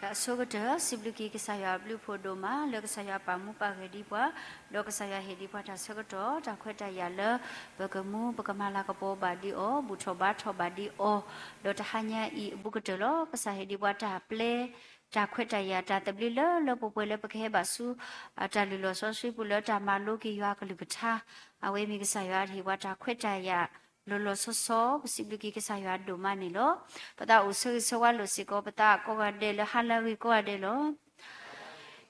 Da sogata sibluki kisaya blue podoma lokasaya pamu pagedi bwa lokasaya hedi bwa da sogato da khweta yala bagamu bagamala kapo badi o butoba thobadi o do ta hanya I bukatelo kasahedi bwa da ple da khweta ya da tablilo lo popole pakhe basu da lilo so swi bulo da malo ki ywa kalukatha awe mi kisaya hi bwa da khweta ya lo so sibluki kisaya do mani lo pada usu sawa lo siko pada ko gade lo halawi ko ade lo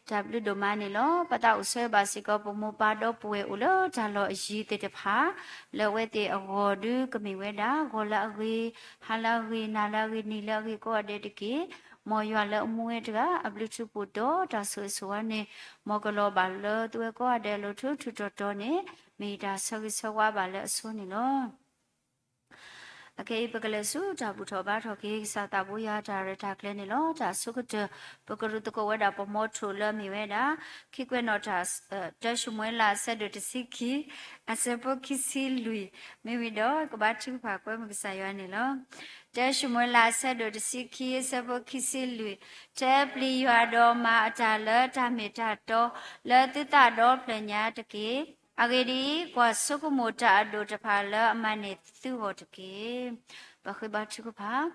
tablu do mani lo pada usu ba siko pomo pa do puwe ulo jalo yi te te pha lo we te agodu kami we da gola agi halawi nalawi nilawi ko ade tiki mo ywa lo muwe tga ablu chu puto da so so ne mo galo ba lo tuwe ko ade lo thu thu to ne mi da so sawa ba lo so ni lo Okay, Bagalasu, Tabutoba, Hoki, Satabuya, Tarata Clenilo, Tasukut, Bukurutuko, Weda, Pomoto, Lamiweda, Kikwenotas, Joshumuela said to Siki, Asepo Kisi Lui, maybe dog, Batu Pako, Sayanilo. Joshumuela said to Siki, Asepo Kisi Lui, Tabli, you are doma, Tala, Tamitato, Latita, dog, Planya, Taki. Agedi kwa soko mota ado tapala amane thuho take bakhiba chukupha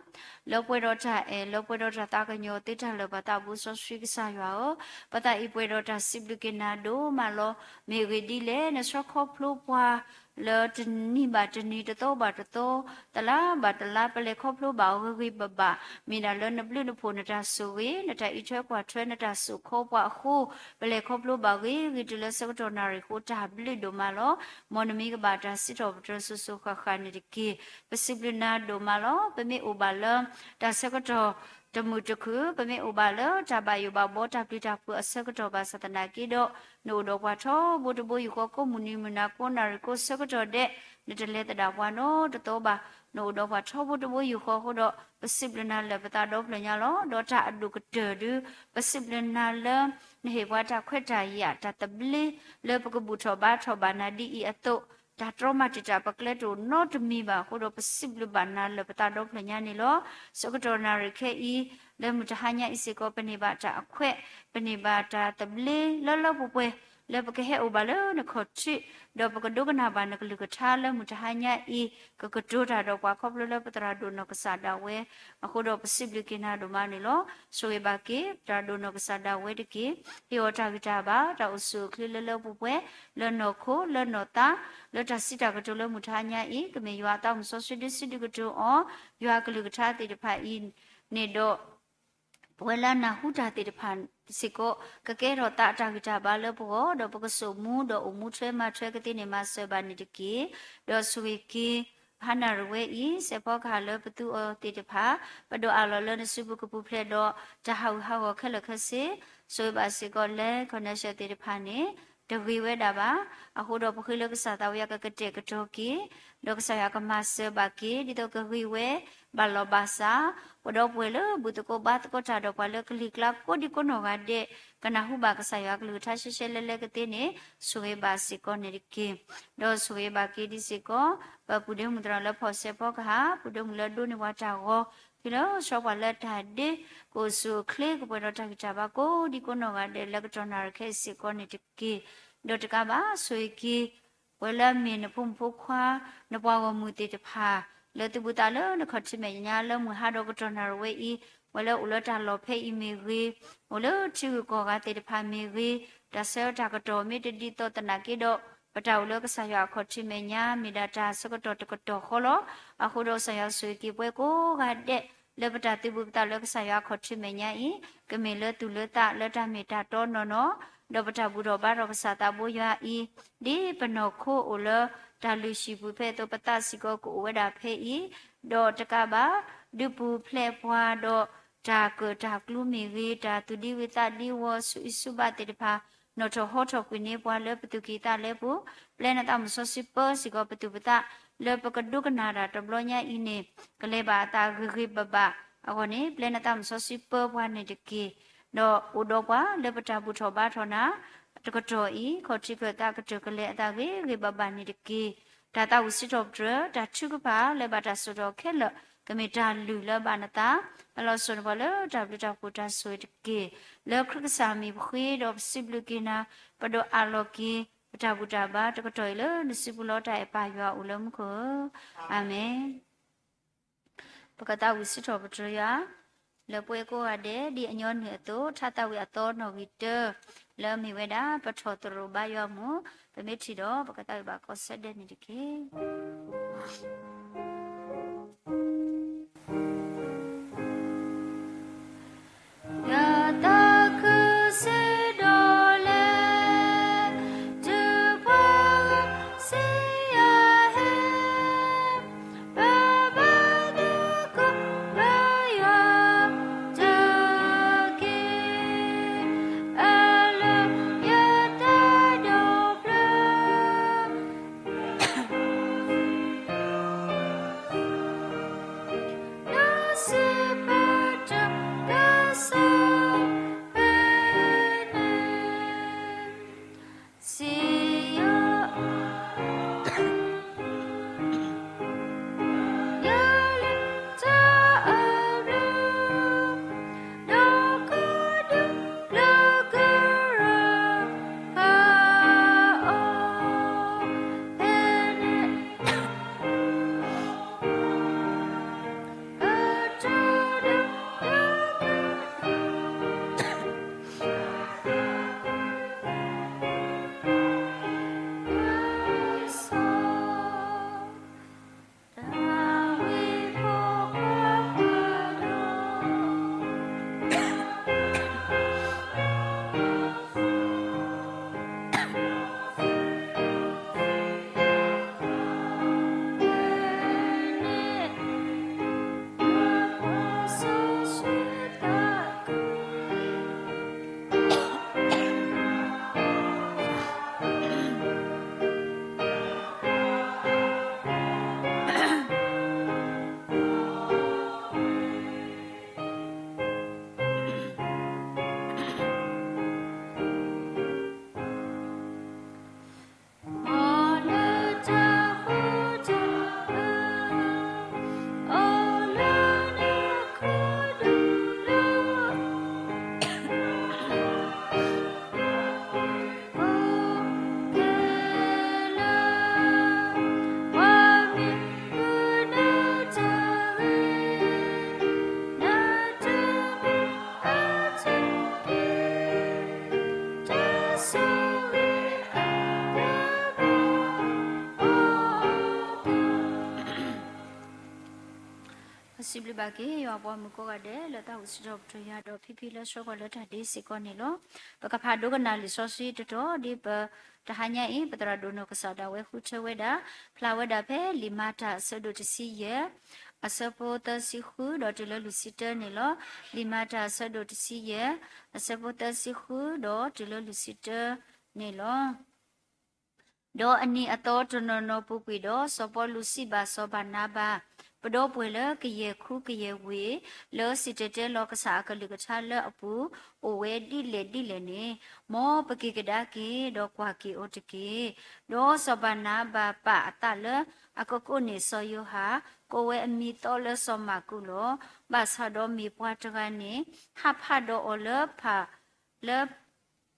lokwe rota lokwe rota ta kanyo tita lo bata bu so swi ksa ywa o bata ipwe rota siblukina do malo megedi le ne sokho phlo pwa lo tni ba tni to ba to tala ba tala pele kho phlo ba ho gi baba mina lo ne blu ne pho na ta so we na ta I thwe kwa thwe na ta so kho pwa khu pele kho phlo ba gi to lo so to na ri ko ta blu do malo monami ka ba ta sit of to so kha kha ni ki pasiblina do malo peme ubalo ta so to Tamutuku, Pame Ubalo, Tabayu Babo, Tapitaku, a Sokotoba Satanaki do, no do quato, Budubu Yukoko, Munimunako, Nariko, Sokoto de, little letter that one, no, the Toba, no do quato, Budubu Yukoko, Pasiblina Levatado, Planalo, Dota Dukutu, Pasiblina, Nehewata Queta, Yat, Tatabli, Lepokubuto, Batobana, di Ato. Da trauma tita pakleto not me ba kodo possible bana le patado planyani lo sokotonari ke I le mutahanya isiko peniba ta akwe peniba ta table lolo pupwe le pake ubalo na khochi do pakadogana ba na kalukatha le mutahanya I kakadota do kwa khoplo le patra do no kasada we akodo possible kina do mani lo so e ba ke ta do no kasada we de ke hiota gita ba ta usu klilelo pupwe le no kho le no ta Lota sita katolo mutanya I kame ywa ta muso sidi sidi kato o ywa kalukata te de pa I ne do wala na huta te de pa siko kake ro ta ta kita ba lo po do po so mu do umu thwe ma thwe kati ne ma se ba ni de ki do suwi ki hana rwe I se po kha lo patu o te de pa pa do a lo lo ne su bu ku pu phle do ta hau hau khalo khase so ba se ko le connection te de pa neတဝီဝဲတာပါအခုတော့ပခိလကစားတော်ရကကတဲ့ကတော့ကီဒုက္ခဆရာကမဆဘကီဒီတော့ကဝီဝဲဘလောဘာစာပတော့ပွဲလဘုတကိုဘတ်ကိုတာတော့ပါလကလီကလကိုဒီကိုနောကတဲ့ကနဟုဘကဆရာကလူထားရှဲရှဲလဲလဲကတဲ့နေဆွေပါစီကိုနေကီတော့ဆွေပါကီဒီစီကိုပပူဒမူတရလဖော်ဆေဖောကဟာပူဒမူလဒုနေဝတာကိုဒီလိုရှောပါလက်တာဒီကိုစုခလေကိုပေါ်တော့ကြပါကိုဒီကိုနောကတဲ့လက်ကတော့နာခဲစီကိုနေတကီဒတ်ကဘာဆွေကီဝလမင်းဖုန်ဖုခွာနပွားဝမှုတေတဖာလေတဘူတာလနခတ်ချမေညာလမဟာတော့ကတော့နာဝဲဤဝလဥလတာလောဖေဤမီဝေဝလချူကောကတေတဖာမီဝေတဆဲတာကတော့မေတတိတောတနာကေတော့ပတောက်လောကဆာရခတ်ချမေညာမိဒတာစကတော့တကတော့ခေါ်လို့အခုတော့ဆရာဆွေကီပွဲကိုကတဲ့လေပတာတိဘူတာလောကဆာရခတ်ချမေညာဤကမေလတူလတာလတာမေတာတော့နော်ဒပတာဘူတော့ဘာတော့စာတာဘူယာဤဒီပနောခိုအိုလဒါလူရှိဘူးဖဲတော့ပတစီကောကိုဝဲတာဖဲဤတော့တကပါဒူပူဖလဲပွားတော့ဒါကဒါကလူမီဝေတာသူဒီဝေတာဒီဝဆုစုဘတေတဖာနော်တော့ဟောတော့ကွနေပွားလဲပတူကီတာလဲဘူးပလဲနတာမဆောစီပစီကောပတူပတာလဲပကဒုကနာတာတဘလညာဤနေကလေးပါတာဂဂိဘဘအခုနေပလဲနတာမဆောစီပပွားနေတကီတော့ဥတော့ပါလေပတာဘူထောဘာထောနာတကတော်ဤခေါတိကတာကတကလေအတာကေဘဘနိတကေဒါတာဝစစ်တော်ဒရဒါချုကပါလေဘတာဆိုတော့ခဲလ ကမေတာလူလဘာနတာဘလောဆွန်ဘလတာဘလတာကိုတာဆွေတကေလောခရကစာမီခွေတော့စိဘလူကိနာပဒိုအာလောကီပတာဘူတာဘာတကတော်လနစိဘလောတာအပါရွာဦးလုံးကိုအာမင်ပကတာဝိစစ်တော်ပတရလပွဲကိုရတဲ့ဒီအညောနေတော့ထတာဝီအတော်နော်ဝီတလမီဝဲတာပထောတရဘာယောမပမေချီတော့ပကတာဘာကောဆက်တဲ့နေတကေစိဘလဘကေယောဘောမကိုကတဲ့လတာဥစတော့ထရတော့ဖိဖိလဆောကလတာဒီစီကောနေလောပကဖာဒုကနာလီဆောစီတတော်ဒီပတဟညာအပတရာဒုနကဆာဒဝဲခုချဝဲတာဖလာဝဲတာဖဲလီမာတာဆဒုတစီရဲ့အစပိုတစီခုဒေါ်တလလူစီတနေလောလီမာတာဆဒုတစီရဲ့အစပိုတစီခုဒေါ်တလလူစီတနေလောဒေါ်အနီအတော်တနနောပုကွေဒေါ်စပေါ်လူစီဘာစောဘာနာဘာပဒေါ်ပွေလကရေခုကရေဝေလောစီတတဲလောကစားကလူကချလအပူအိုဝဲဒီလေနေမောပကိကဒါကေဒေါ်ကွာကေအိုတကေဒေါ်စဘာနာဘာပအတလအကကုနေဆောယဟာကိုဝဲအမီတော်လဆောမကုလောဘာသာဒေါ်မီပွားတကနေဟဖာဒေါ်အိုလဖာလ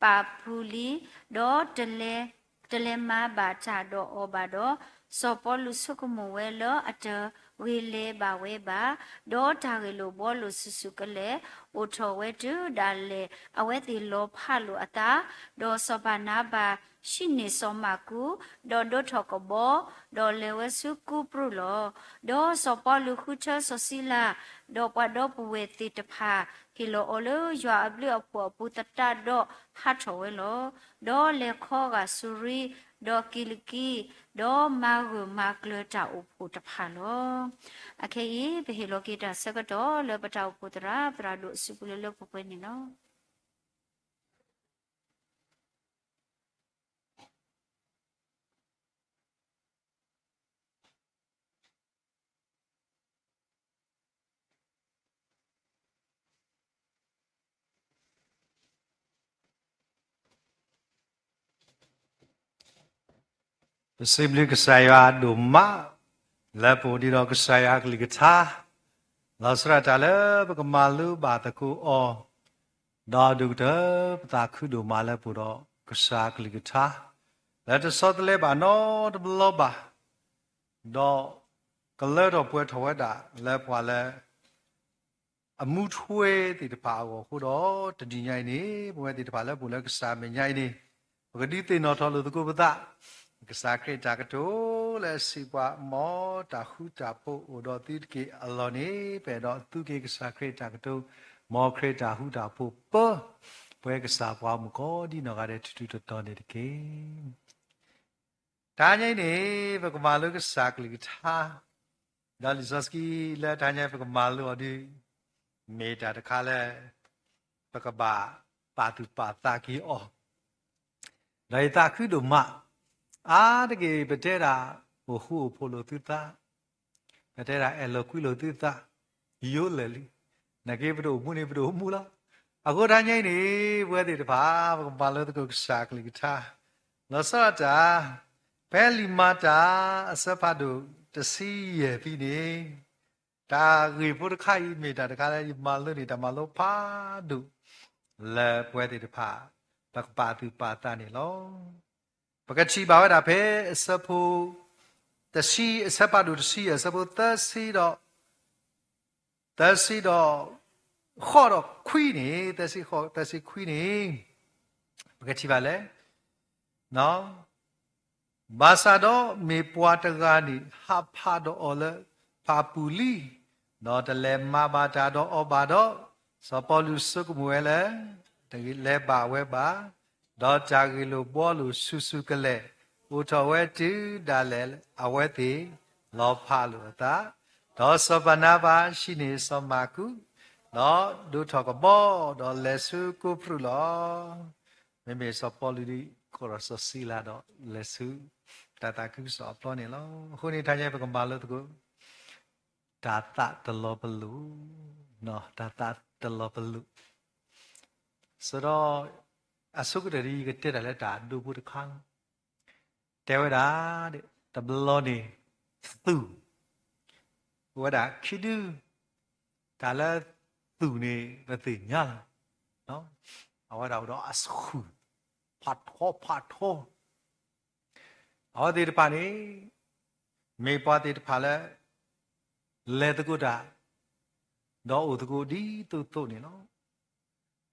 ပါပူလီဒေါ်တလဲမဘာချာဒေါ်အိုဘာဒေါ်စောပေါ်လူစုကမဝဲလောအတဝေလေဘာဝဲဘာဒေါ်တာကေလိုဘောလူစုစုကလေအိုထောဝဲတူဒါလေအဝဲတီလောဖာလူအတာဒေါ်စဘာနာဘာရှိနေစောမကူဒေါ်ဒိုထောကဘောဒေါ်လေဝဲစုကူပရုလောဒေါ်စောပေါ်လူခုချဆောစီလာဒေါ်ပဒေါ်ပဝဲတီတဖာကီလိုအိုလိုရွာအပလအပေါ်ပူတတဒေါ်ဟာထောဝဲလောဒေါ်လေခောကဆူရီဒေါ်ကီလကီဒေါ်မာဂူမာကလတာဥပူတဖာလောအခေယဘဟီလောကီတာစကတော်လပတာဥပူတရာပရာဒုစုပလလပပွေးနေလောSibli kesaya duma, lepo di do kesaya klikata, လောစရတာလေပကမာလူဘာတကူအောဒါဒုတပတာခုဒူမာလေပူတော့ကစားကလီကထားလက်တစောတလေဘာနောတဘလောဘာတော့ကလဲတော့ပွဲထော်ဝဲတာလဲပွာလဲအမှုထွေးတီတပါကိုခုတော့တတိညိုင်နေပွဲတီတပါလဲပူလဲကစားမညိုင်နေပကတိတင်တော်ထော်လို့တကူပတာကစားခေတာကတိုလဲစီပွားမောတာခုတာပို့ဟိုတော့တိကေအလောနေပဲတော့သူကေကစားခေတာကတိုမောခေတာဟုတာပို့ပေါ်ပွဲကစားပွားမကောဒီနော်ကတဲ့တူတူတော်နေတကေဒါညိုင်နေပကမာလုကစားကလီထားဒါလီဇစကီလဲဒါညိုင်ပကမာလုဒီမေတာတခါလဲပကဘာပါတူပါတာကီအောဒါရတာခုတို့မတကယ်ပတဲတာဟိုခုဖိုလိုတူတာပတဲတာအလောကွီလိုတူတာယိုလေလီနကေဘဒိုမူနေဘဒိုမူလာအခုဒါညိုင်းနေဘွဲတဲ့တပါဘာလို့တကုရှာကလီထားလောစတာဘဲလီမာတာအစဖတ်တို့တစီရဲ့ပြီးနေတာရေဖို့တစ်ခိုင်မိတာတခါလဲမာလို့နေတာမလို့ဖာတို့လဲဘွဲတဲ့တပါပကပါတူပါတာနေလောပကချီဘာဝတာဖဲအစဖို့တစီအစဖတ်တို့တစီအစဖို့တစီတော့ခေါ်တော့ခွီးနေတစီခွီးနေပကချီပါလဲနော်ဘာသာတော့မေပွားတကားနေဟာဖာတော့အော်လဲဖာပူလီနော်တလဲမဘာတာတော့အော်ဘာတော့စပေါ်လူစုကမွဲလဲတကယ်လဲပါဝဲပါတော့ဂျာဂီလိုပေါ်လူစုကလဲဦးတော်ဝဲတူဒါလဲအဝဲတီလောဖာလူတာတော့စပနာပါရှိနေစမကူနော်ဒုထောကဘောတော့လဲစုကိုဖရူလောမေစပေါ်လူဒီကိုရဆစီလာတော့လဲစုတာတာကုစောပလောနေလောခုနေထိုင်ရဲ့ပကံပါလို့တကူတာတာတလောဘလူနော်တာတာတလောဘလူဆိုတော့အစုကတရီကတက်တယ်လဲတာဒူဘူးတခန်းတဲဝဒါတဲ့တဘလောနေသူဝဒါခိဒူဒါလဲသူနေမသိညာနော်အဝဒါတော့အစုဖတ်ထောအော်ဒီတပါနေမေပွားတိတဖာလဲတကုတာတော့ဥတကုဒီတုတ်နေနော်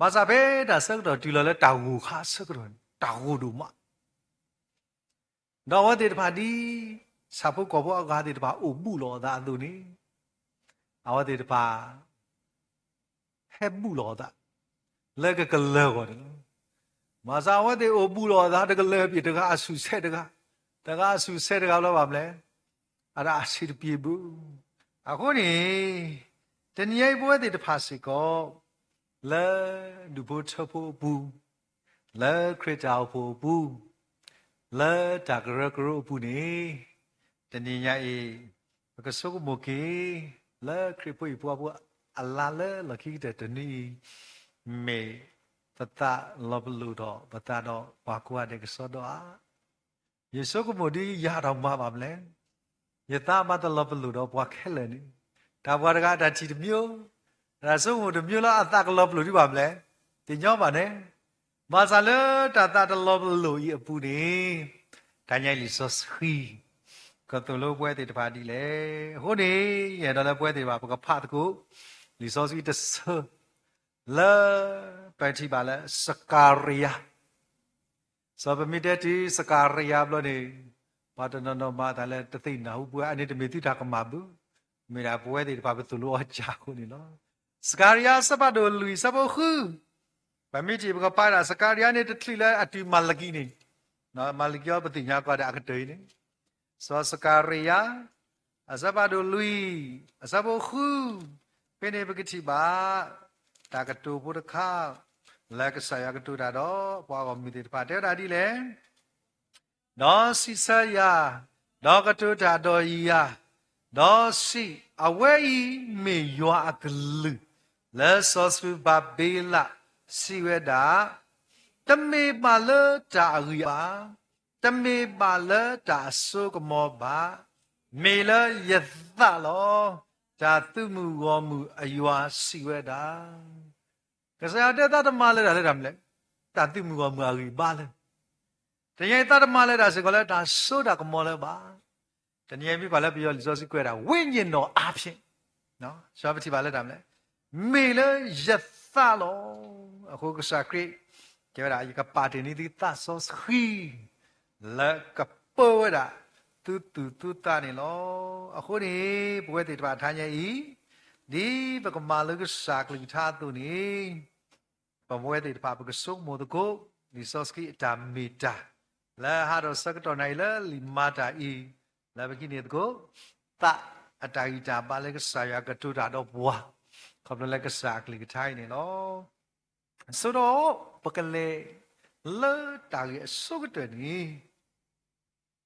ဘာသာပဲဒါစက်တော့ဒီလိုလဲတောင်ကိုခါစက်တော့တောင်ကိုဒူမတော့ဝတိတဖာဒီစာပုတ်ကောဘောအကားတိတဖာအိုမှုလောသာသူနေအဝတိတဖာဟဲမှုလောသာလက်ကကလဲကောတယ်မသာဝတိအိုမှုလောသာတကလဲပြတကအဆူဆက်တကားဆူဆဲတကားလို့ပါမလဲအဲ့ဒါအစီပြေဘူးအခုနေတနည်းပွဲတဲ့တဖာစီကောလဲဒူဘတ်ဖို့ဘူးလဲခရစ်တောက်ဖို့ဘူးလဲတာဂရဂရဘူးနေတနည်းညာအေဘကဆုကမိုကေလဲခရစ်ပွေပွားပွားအလာလဲလခိတဲ့တနည်းမေတတလောဘလူတော့ဘတာတော့ဘာကွာတဲ့ကစောတော့ယေဆုကမိုဒီရတော့မှာပါမလဲယတမတလဘလူတော့ဘွားခဲလဲနိဒါဘွားတကားဒါချီတမျိုးဒါဆုံးမို့တမျိုးလားအတကလဘလူဒီပါမလဲတင်ညောပါနဲ့မာဆာလတာတလဘလူဤအပူနေတန်ញိုင်လီဆော့ခီကတလိုပွဲတဲ့တပါဒီလေဟိုနေရတော့လည်းပွဲတဲ့ပါဘကဖတ်ကိုလီဆော့စီတဆလာပတိပါလဲစကာရီယာစပမီတဲ့တီစကာရီယာဘလို့နေဘာတနနောမာဒါလည်းတသိနာဟုပွဲအနေတမေတိတာကမှာဘူးမေရာပွဲတဲ့ဘာဘသူလို့အချာခုနေနော်စကာရီယာစပဒိုလူစဘခုဗမီတီဘကပါရာစကာရီယာနဲ့တထလီလဲအတီမလကီနေနော်မလကီယောပတိညာကွာတဲ့အကတေးနေစောစကာရီယာအစပဒိုလူအစဘခုပိနေပကတိပါတာကတူဘုဒခါလက်ကဆာယကတူတာတော့ဘွားကမိတဲ့ပါတဲ့တာဒီလေနော်စီဆာယာနော်ကတူတာတော်ဤယာနော်စီအဝဲဤမေယွာအကလူလဲဆောစဘဘေလာစီဝဒါတမေပါလတာရီယာတမေပါလတာဆုကမောဘာမေလယသလော 자 뜨무고무 아유아 시외다 그래서 야때 따뜻 말을 하려면 다 뜨무고무 아기 말은 tanya 따뜻 말을 하서 걸어 다 쏟아 그 말을 봐 tanya 미 발라 비어 리소스 quera 윈인노 앞신 no 샤바티 발을 하면 메를 예사로အခုကစားခရီကျရာဤကပါတင်ဒီတဆောစခီလကပေါ်တာတူတာနေလောအခုနေဘွဲတေတပါထိုင်းရဲ့ဤဒီဘကမာလကစားကလိထားသူနေဘဝဲတေတပါဘကဆုမိုတကိုဒီဆောစကီတာမီတာလာဟာတော့စကတော်နိုင်လေလီမာတာဤလာဘကိနေတကိုတအတာဂီတာပါလေကစားရကတူတာတော့ဘွာခပ်လကစားကလိထိုင်းနေလောဆိုတော့ပကလေလေတာရဲ့ဆုကတဲ့နီ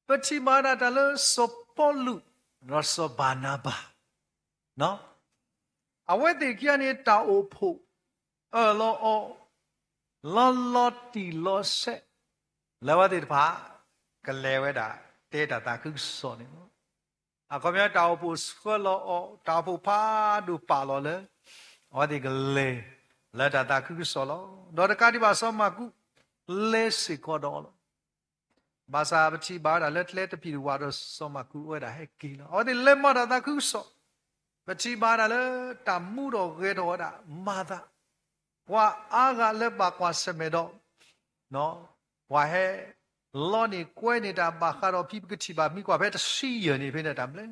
ပတိမာနာတလစောပေါ်လူရစဘာနာဘာနော်အဝဲတေကျနေတာအိုဖို့လောအောလောတီလောဆက်လဝတိတဖာကလေဝဲတာတဲတာတာခုစောနေနော်အကမြတာအိုဖို့စခလောအောတာဖို့ဖာဒူပါလောလေဝတိကလေလက်တာတာခုစောလောဒေါ်တကာဒီပါစောမကုလေစီကောတော်လောဘာသာပတိဘာလာလက်လက်တပြီဝါတော့စောမကုဝဲတာဟဲ့ကီလောဒီလက်မတာတာခုစောပတိဘာလာလေတမှုတော်ခဲတော်တာမာတာဝါအားကလက်ပါကွာစမေတော့နော်ဝါဟဲလောနေကွဲနေတာဘာခါတော့ဖိပကတိပါမိကွာဘဲတစီရနေဖိနေတာမလဲ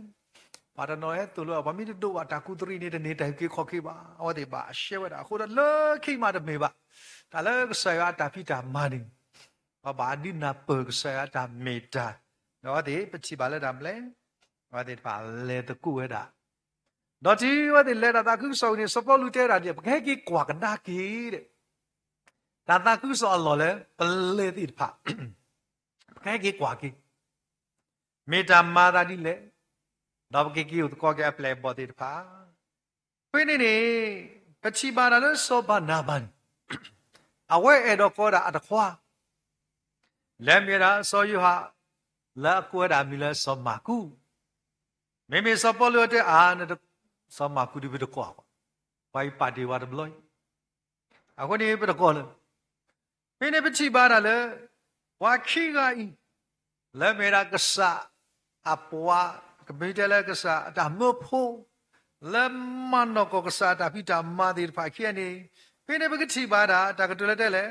ဘာတနော်ဟဲတူလို့ဘာမိတို့ဝါတာကုတရီနေတဲ့နေတိုင်ကေခေါ်ခေပါဟောဒီပါရှဲဝဲတာခိုးတော့လခိမာတမေပါဒါလည်းဆရာတာဖိတာမာနေဘာဒီနာပကဆရာတာမေတာနော်ဒီပချိပါလဲတာမလဲဟောဒီပါလေတကူဝဲတာတော့ဒီဝဒီလေတာကုဆောနေစပေါ်လူတဲတာဒီဘခဲကြီးကွာကနာကြီးတဲ့တာကုဆောလော်လဲပလေတိဖာဘခဲကြီးကွာကြီးမေတာမာတာဒီလေတော့ဘခဲကြီးကိုကောကဲပလေဘောတိဖာဖိနေနေပချိပါလာလဲစောဘာနာဘန်အဝဲအဲ့တော့ကောတာအတခွာလဲမြေတာစောယူဟာလာကွဲတာမီလဲစောမာကူမေမေစောပေါ်လို့တဲ့အာနဲ့စောမာကူဒီဘဒကွာဘိုင်ပါတီဝါဒဘလို့အခုနေဘဒကောလဲမင်းနေပချိပါတာလဲဝါခိကဤလဲမြေတာကဆာအပွားကမိတယ်လဲကဆာအတမဖို့လဲမနောကဆာတာဖိတာမာဒီဖာခိနေမင်းနေပကချိပါတာတကတူလဲတဲ့လဲ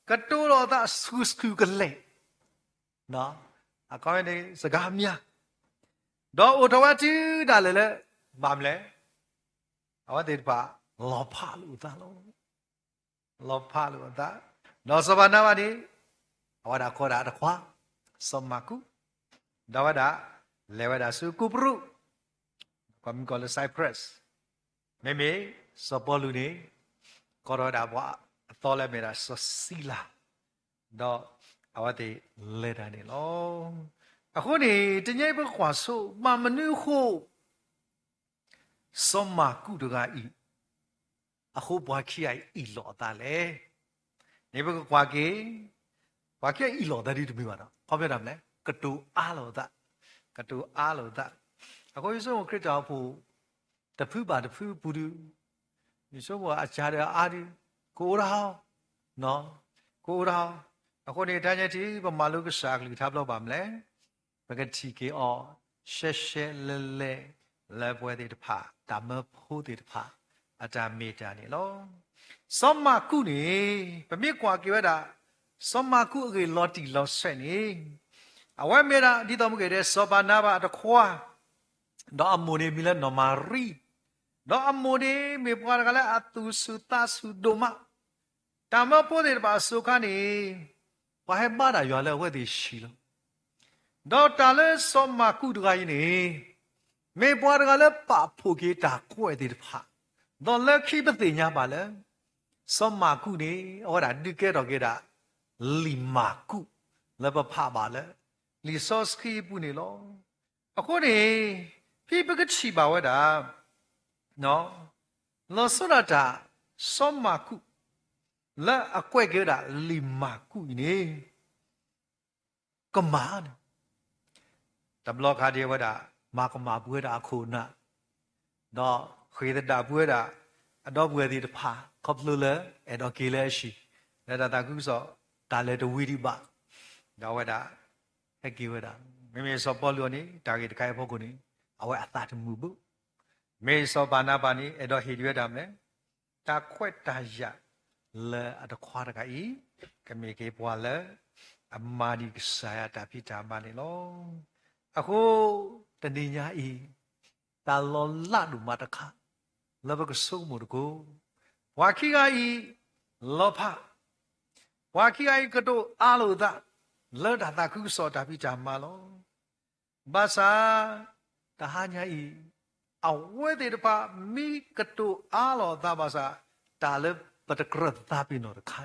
ကတိုးတော့တာစကူကလေးနော်အကောင်းနေစကားများတော့ဥထဝတိဒါလည်းလေဘာမလဲအဝတိပါလောဖလို့သားလုံးလောဖလို့သားနော်စဘာနာဝဒီအဝဒါခေါ်တာတခွာစမကုဒါဝဒါလေဝဒါစုကုပရုကွန်ကောလဆိုင်ပရက်စ်မေမေစပေါ်လူနေကောရဒါဘွာတော်လည်းမေတာစစီလာတော့အဝတိလေတာနေလောအခုနေတညိဘခွာဆိုမမနုခုစမကုတကဤအခုဘွားခိအိုင်ဤလောတာလေနေဘခွာကေဘွားခိဤလောတာဒီတမိပါတော့ခေါ်ပြတာမလဲကတူအားလောတာကတူအားလောတာအခုယေရှုခရစ်တော်ဖို့တဖူပါတဖူဘူးဒူယေရှုဘောအချာရအားဒီကိုရာနော်ကိုရာအခုနေတညတိပမာလုကစားကလေးထားလို့ပါမလဲဘဂတိကေအောရှက်ရှက်လဲလဲလဲပွဲတဲ့တဖာဓမ္မဖို့တဲ့တဖာအတာမေတာနေလောစောမကုနေပမြစ်ကွာကြွတာစောမကုအကေလော်တီလော်ဆက်နေအဝဲမေတာဒီတော်မူခဲ့တဲ့စောဘာနာဘာတခွာတော့အမိုနေမီလဲနော်မာရီတော့အမိုနေမေပွားကလည်းအတူစုတာစုဒိုမဓမ္မဖို့တဲ့တဖာဆုခနေဘာဟဲဘာတာရွာလဲဝဲဒီရှိလောတော့တလည်းစောမကုတကကြီးနေမေပွားကလည်းပါဖို့ကေတာကွဲ့တဲ့တဖာတော့လက်ခိပတိညာပါလဲစောမကုနေဟောတာဒီကဲတော့ကေတာလီမာကုလည်းပဖပါလဲလီဆော့စခီပူနေလောအခုနေဖိပကချီပါဝဲတာနော်လောစရတာစောမကုလက်အကွဲ့ကေတာလီမာကုနေကမာနတဘလခါဒီဝဒမာကမာပွေးတာခုနာ đó khi đã bữa đã đó bữa thì phá khóc lư lỡ đó kia lỡ xí là ta cũng sợ ta lấy đồ đi bạc đó vậy đã hay kêu vậy đã mình sợ bao luôn đi ta cái cái bao cô đi ở vậy ta thì mua bự mình sợ bà ní đó hiểu đam đấy ta quét ta giả lỡ đó khoa cái mình cái bao lỡ mà đi cái sai ta bị ta mà đi lo aku tadinya ta lo la du ma ta kha la ba ko so mo ko wa ki ga lo pha wa ki ga ko to a lo da la da ta ku so ta pi ja ma lo ba sa ta ha nya a we de pa mi ko to a lo da ba sa ta le ba ta kra ta pi no kha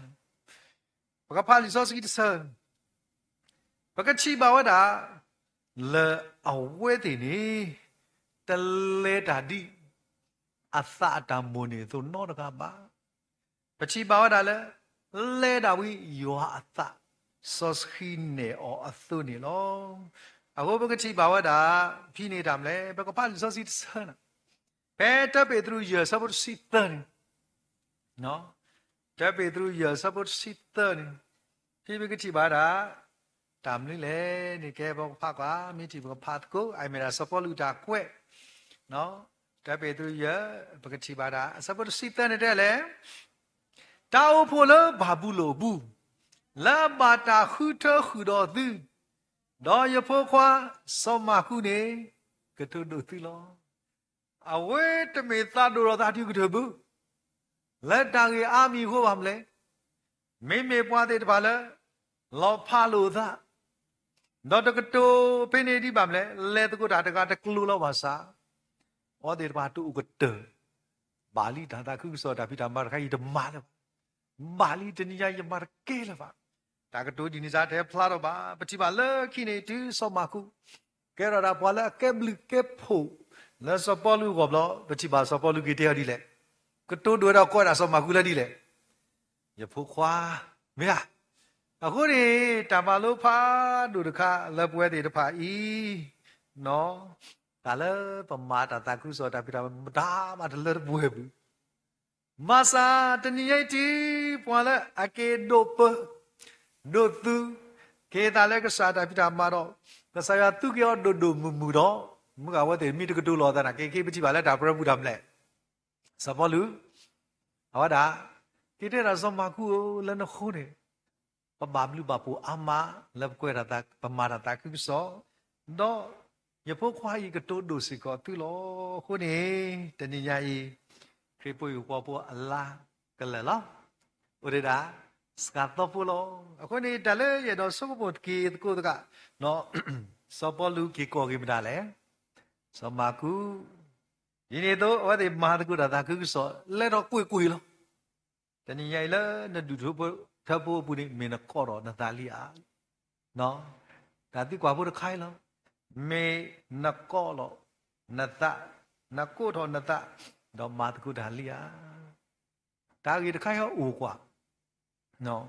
ba ka pha li so si de sa ba ka chi ba wa da le a we de ni tele tadi asa damone tu no da ba pachi ba da le da wi yo asa sos khi ne o asu ni lo ago ba chi ba da phi ne dam le ba ka pa so si sa na pe ta petru ye sabot si ta ni no ta petru ye sabot si ta ni phi ba chi ba da dam ni le ni ke ba pha kwa mi ti ba pha ko ai me da support lu da kwet no ta pe tu ye ba ka chi ba da support si ta ne de le ta o pho lo ba bu lo bu la ba ta khu tho khu do tu do ye pho khwa so ma khu ne ka tu do tu lo a we te me ta do ro ta ti ku de bu la ta ge a mi ho ba mle me me pwa te ta ba le lo pha lo da do ta ka to pe ne di ba mle le ta ko da ta ka ta klu lo ba sa o de ba tu ko te bali da ta khu so da pi da ma ka yi de ma le bali de ni ya ye ma ke le ba ta ka to di ni sa de phla do ba pa chi ba le ki ne tu so ma khu ke ra da pwa le ke blu ke pho le so po lu ko blo pa chi ba so po lu ki te di le ka to do da ko da so ma khu le di le ye pho khwa me ya အခုဒီတမလို့ဖာဒုဒခလက်ပွဲတွေတဖာဤနော်ဒါလည်းပမာတာတကုစောတာပြတာမဒါမှတလက်ပွဲဘူးမဆာတနိယတိပွာလဲအကေဒိုပဒိုသူကေတာလည်းကစားတာပြတာမှာတော့ကစားရသူကျော်ဒိုဒိုမူမူတော့မကဝတ်တယ်မိတကတူလောတာကေကေပတိပါလဲဒါပရမှုတာမလဲစပေါ်လူဟောတာကိတဲ့ရဇမကူလည်းနခိုးတယ်ပဘာဘလူဘပူအမလက်ကွဲရတာပမာရတာကုစောတော့ယဖို့ခွာဤကတိုးဒိုစီကောသူလောခုနေတဏိညာဤခေပွေကောပအလာကလလောဥရဒါစကတော့ပလောအခုနေတလဲရတော့စုပ်ဖို့ကီကိုတကနော်စောပလူကီကောကိမတာလဲစောမကူဒီနေတော့ဝတိမာတကုတာကုစောလဲတော့ကွေလောတဏိညာလဲနဒုထုဖို့ထဖို့ဘူးနေမင်းကောတော့နသာလီအာနော်ဒါတိကွာဖို့ခိုင်းလောမေနကောလောနတနကိုတော့နတတော့မာတကုဒါလီယာဒါကြီးတခိုင်းဟောအိုကွာနော်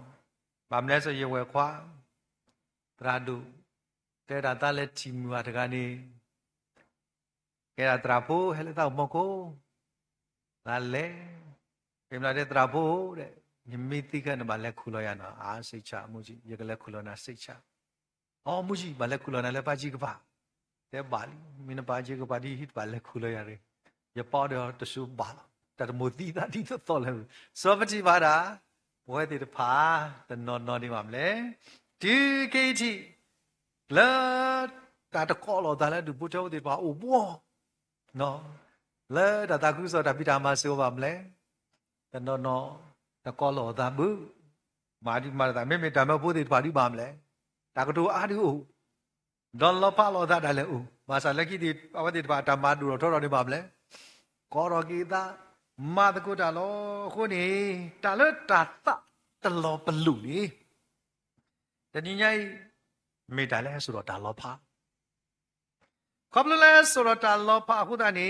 ဗာမလဲဆိုရေဝဲခွာတရာဒုတဲတာတလည်းချီမူတကနေကဲတာတရာဖို့ဟဲ့လက်တော့မကိုဒါလဲပြင်လာတဲ့တရာဖို့တဲ့ညမိတိကနဘာလက်ခုလောရနာအာစိတ်ချအမှုကြီးရကလက်ခုလောနာစိတ်ချအော်မှုကြီးဘာလက်ခုလောနာလက်ပါကြီးကပါတဲ့ဘာလီမင်းပါကြီးကပါဒီဟစ်ဘာလက်ခုလောရရရပေါ်တော့တဆူဘာတတမိုတိတာဒီတော့လဲစောပတိပါတာဘဝတိတဖာတနော်နေမှာမလဲဒီကေချီလာတာတကောလောတာလဲဒီဘုထောတိပါအိုဘောနော်လဲတာကုစောတာပိတာမဆောပါမလဲတနော်တကောလောတာဘူးမာဒီမာတာမေမေတာမဖို့တိပါဒီပါမလဲတာကတူအာဒီအိုဒေါ်လဖာလောတာတယ်လေအိုမာစာလက်ကိတိအဝတိတပါတမတူတော့ထောတော်နေပါမလဲကောရောကိတာမာတကုတာလောခုနေတာလတာတလောပလူလေတဏိညာမေတာလဲဆိုတော့တာလောဖာခေါပလလဲဆိုတော့တာလောဖာခုတာနေ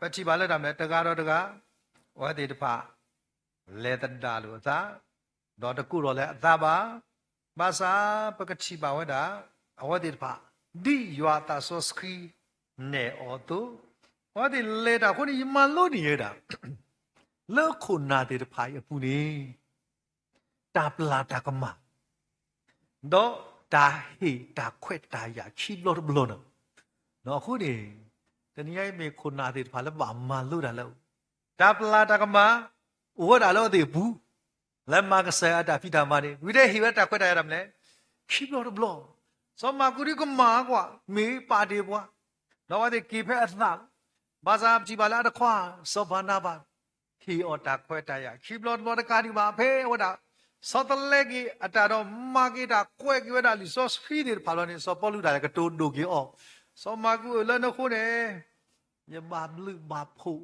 ပတိပါလဲတာမဲတကားတော့တကားဝတိတဖာလေတတာလို့အသာတော့တကူတော့လဲအသာပါမစာပကတိပါဝဒအဝတိတဖာဒီယောတာဆောစခီနေအောတု我的来的，可能一马路你的，老困难的拍一部呢，打不拉打个嘛，到打黑打快打呀，起落不落呢？那可能，但你还没困难的拍了马路的了，打不拉打个嘛，我打了的不，来马个谁啊打皮打嘛的，为了黑打快打呀，嘞，起落不落，所以马古里个马个没把的不，那我的给拍啥？ဘာသာကြည်ပါလားတခွာစောဘာနာပါခီအော်တာခွဲတရခီဘလော့ဘောတကာဒီပါဖေဝဒါစောတလက်ကြီးအတာတော့မာဂီတာကွဲကွဲတာလီစောစခီဒီဖာလို့နေစောပေါ်လူတာကတိုးဒိုကီအော်စောမာကူလနခုနေယဘာဘလူဘာဖို့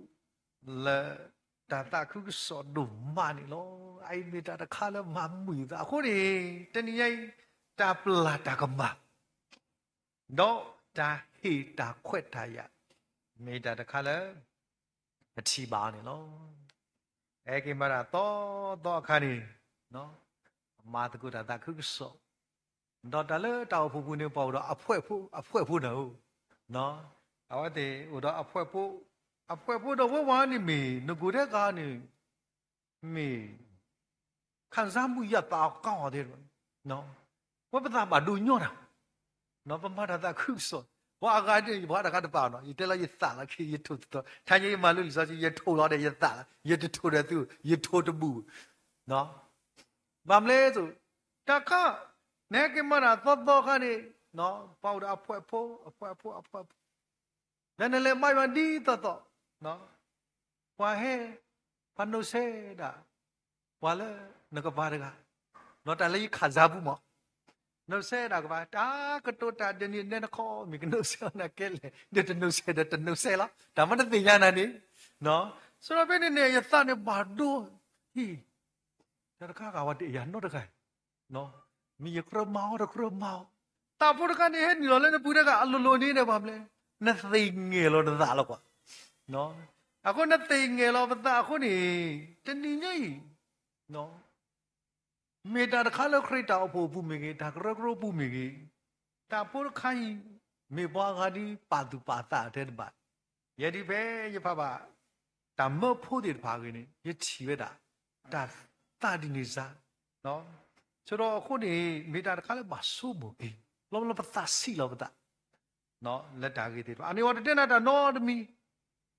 လဲတာတာခုစောဒုမာနီလောအိုင်မီတာတခါလမမူတာခုနေတနည်းတာပလာတာကမတော့တာဟီတာခွဲတရမေတ္တာတခါလဲအချီပါနေလောအဲကိမရာတော့ခါနေနော်အမာတကုတာတခုဆောတော့တလဲတောက်ဖူဖူနေပေါ့တော့အဖွဲဖူနော်နော်အဝတဲ့ဟိုတော့အဖွဲဖူတော့ဝဝနေမီငကူတဲ့ကနေမီခံစားမှုရတာကောင်းတယ်နော်ဝပတာပါဒူညောတာနော်ပမာတာတခုဆောဘာကတည်းကဘာတကားတပါနော်ဒီတက်လိုက်ရသလာခေရထုတ်တော့ထိုင်ကြီးမှလို့ဆိုချင်ရထုတ်တော့တယ်ရသလာရထုတ်တယ်သူရထုတ်တမှုနော်ဘာမလဲဆိုတခါနေကမရာတော့ခါနေနော်ပေါတာအဖွဲဖို့နည်းနည်းလေးမိုက်မဒီတော့နော်ဝါဟဲဖန်နိုဆေဒါဝါလဲငကပါရကနော်တလေးခါစားဘူးမno sé da ba ta ka to ta de ni ne ko mi ka no sé na ke le de no sé la da ma de ya na ni no so ro be ne ya sa ne ba do hi da ka wa de ya no da kai no mi ya kro mao ta pu ka ni he ni lo le ne pu da ka a lo ni ne ba ble na sei nge lo da la kwa no a ko na sei nge lo ba ta ko ni te ni ni noမေတ္တာတခါလို့ခရစ်တာအဖို့ဘူးမိကေဒါကရကရဘူးမိကေတာပုရခိုင်မေဘွားဂါဒီပါတူပါတာတဲ့ဘာယဒီပဲယဖပါတမဖို့ဒီဘာကိနေယချီဝဲတာတာတာဒီနေစားနော်ဆိုတော့ခုနေမေတ္တာတခါလို့မဆိုးဘူးကေလောလောပတာစီလောပတာနော်လက်တာကေတဲ့အနေဝတတဲ့နာတာနော်တမီ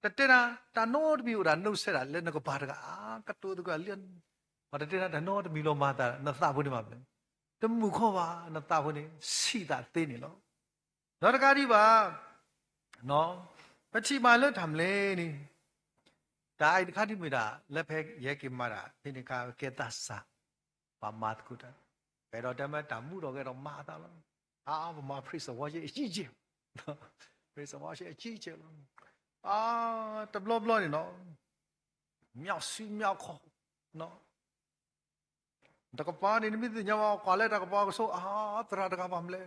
တတဲ့နာတာနော်တမီဥဒါနှုတ်ဆက်တာလက်နကပါတကကတိုးတကလျန်ဘာတဲ့နာတော့တမီလောမာတာနသဖို့နေမှာပဲတမှုခေါ်ပါနသဖို့နေစီတာသေးနေလောတော့တကားဒီပါနော်ပချိမာလွတ်ထမ်လေနေဒါအိုက်တခါဒီမိတာလက်ဖက်ရဲကိမာတာဖိနေကကေတဆာပါမတ်ကုတာဘယ်တော့တမတမှုတော့ကေတော့မာတာလောဗမာဖရစ်ဝါရှိအကြီးကြီးဖရစ်ဝါရှိအကြီးကြီးလောတဘလဘလနေနော်မြောက်စီမြောက်ခေါ်နော်တကပါနေမိညောကွာလဲတကပါဆိုတရာတကပါမလဲ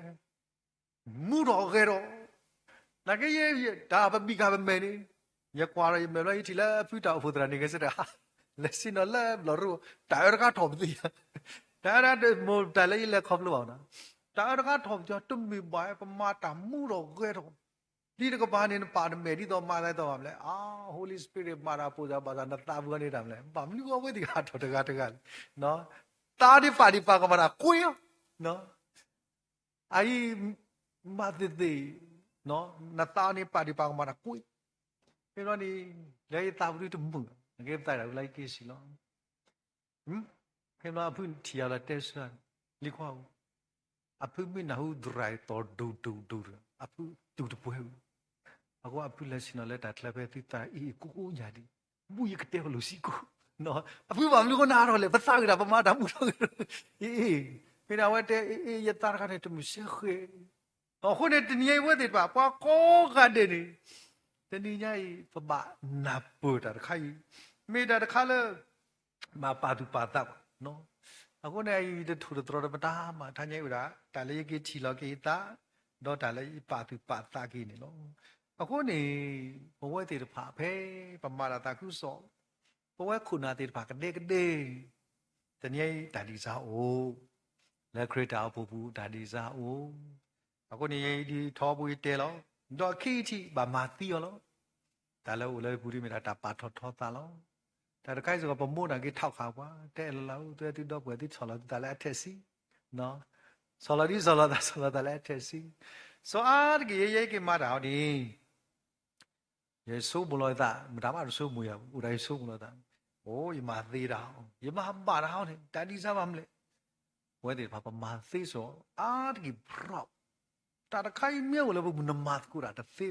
မူတော့ကေတော့နာကေရဒါပပိကပမဲနေရကွာရမဲလို့ဒီလဲဖူတာဖို့တရာနေကစတဲ့လက်စင်တော့လဲဘလရူတာရကထော်ပြီတာရတဲ့မို့တလေးလက်ခေါပလို့အောင်နော်တာရကထော်ကြတုံမီဘိုင်ပမာတမူတော့ကေတော့ဒီတကပါနေပါဒမဲဒီတော့မာလိုက်တော့မလဲHoly Spirit မာရာပူဇာဘာသာနတာဘူးနေတာမလဲဘာမလို့ဝဲဒီကတော့တကနော်တာဒီပါဒီပါကမရာကိုရနော်အိုင်မတ်တေနော်နတာနေပါဒီပါကမရာကိုပြီးတော့ဒီလေတာဘူးတူမှုငေးတိုင်လာလိုက်ကိစီလောခင်ဗျာအဖုတီရလာတက်ဆန်လီခွာအဖုမနဟုဒရိုင်တော်ဒူအဖုတူတပွဲအခုအဖုလက်စနလက်တာတလပဲတိတာအီကိုညာဒီဘူးရကတဲ့လို့စီကိုနော်အဖူဘာမလို့ကနာတော့လေပစာကပမာတာမှုတော့ဖေနာဝတ်တဲ့ရတာခနဲ့တမရှိခေအခုနဲ့တနည်းဝတ်တယ်ပါပွားကောကတဲ့နေတနည်းညာပပနာပူတာခိုင်မေတာတခါလဲမပါတူပါတာနော်အခုနဲ့ဒီထူတော်တော်တာမှာထိုင်နေဦးတာဒါလေးကြီးချီလောကေတာတော့ဒါလေးပါတူပါတာကြီးနေနော်အခုနေဘဝတည်တဖာဖဲပမာတာခုစောဘဝခုနာတေပါကတဲ့တနည်းဒါဒီစားအိုလက်ခရတာဘူဘူးဒါဒီစားအိုအခုနေဒီထောပွေးတဲလောတော့ခိတိဘာမာတီရော ဒါလည်းဦးလည်းဘူးဒီမီတာပါထောထောတာလောဒါတခိုင်းဆိုပမိုးတာကြီးထောက်ခါကွာတဲ့လောသူတိတော့ပွဲတိချော်လာဒါလည်းအထက်စီနော်ဆော်လာဒီဆော်လာဒါလည်းအထက်စီဆိုအားတကြီးရေးကိမတာဟောဒီယေဆုဘလောတာမဒါမှရဆုမူရဦးတိုင်းဆုမလောတာโอ้ยมาသေးတာယမပါတာဟောတယ်တန်ဒီစားပါမလဲဝဲတယ်ဘာပမာသေးဆိုအားတကြီးဘရော့တာတခိုင်းမြောက်လည်းဘူးနမတ်ကူတာတသိ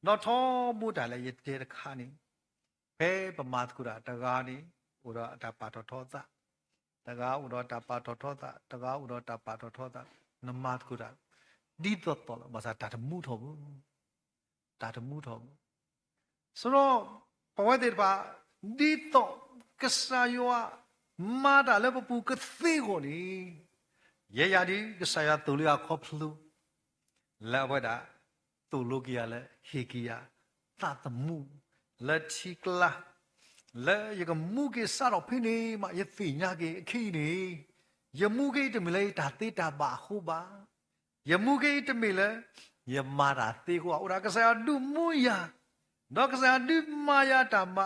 နော်ထောမှုတာလည်းရတဲ့ခါနေဘဲပမာကူတာတကားနေဥရောတပါတော်ထောတာတကားဥရောတပါတော်ထောတာတကားဥရောတပါတော်ထောတာနမတ်ကူတာဒီတော့တော်မစားတာတမှုထောဘူးတာတမှုထောဘူးဆိုတော့ဘဝတဲ့ပါဒီတော့ကစားယောမာတာလည်းပူကသေးကိုနေရေရဒီကစားရတူလျာခေါပလူလာဝဒတူလိုကီယာလည်းဟေကီယာသာတမှုလက်ချီကလာလဲရကမှုကေစားတော့ဖိနေမရသိညာကေအခီနေယမှုကေတမလဲဒါတေတာပါဟုပါယမှုကေတမလဲယမာတာတေကိုဥရာကစားဒုမှုယာတော့ကစားဒုမာယာတမ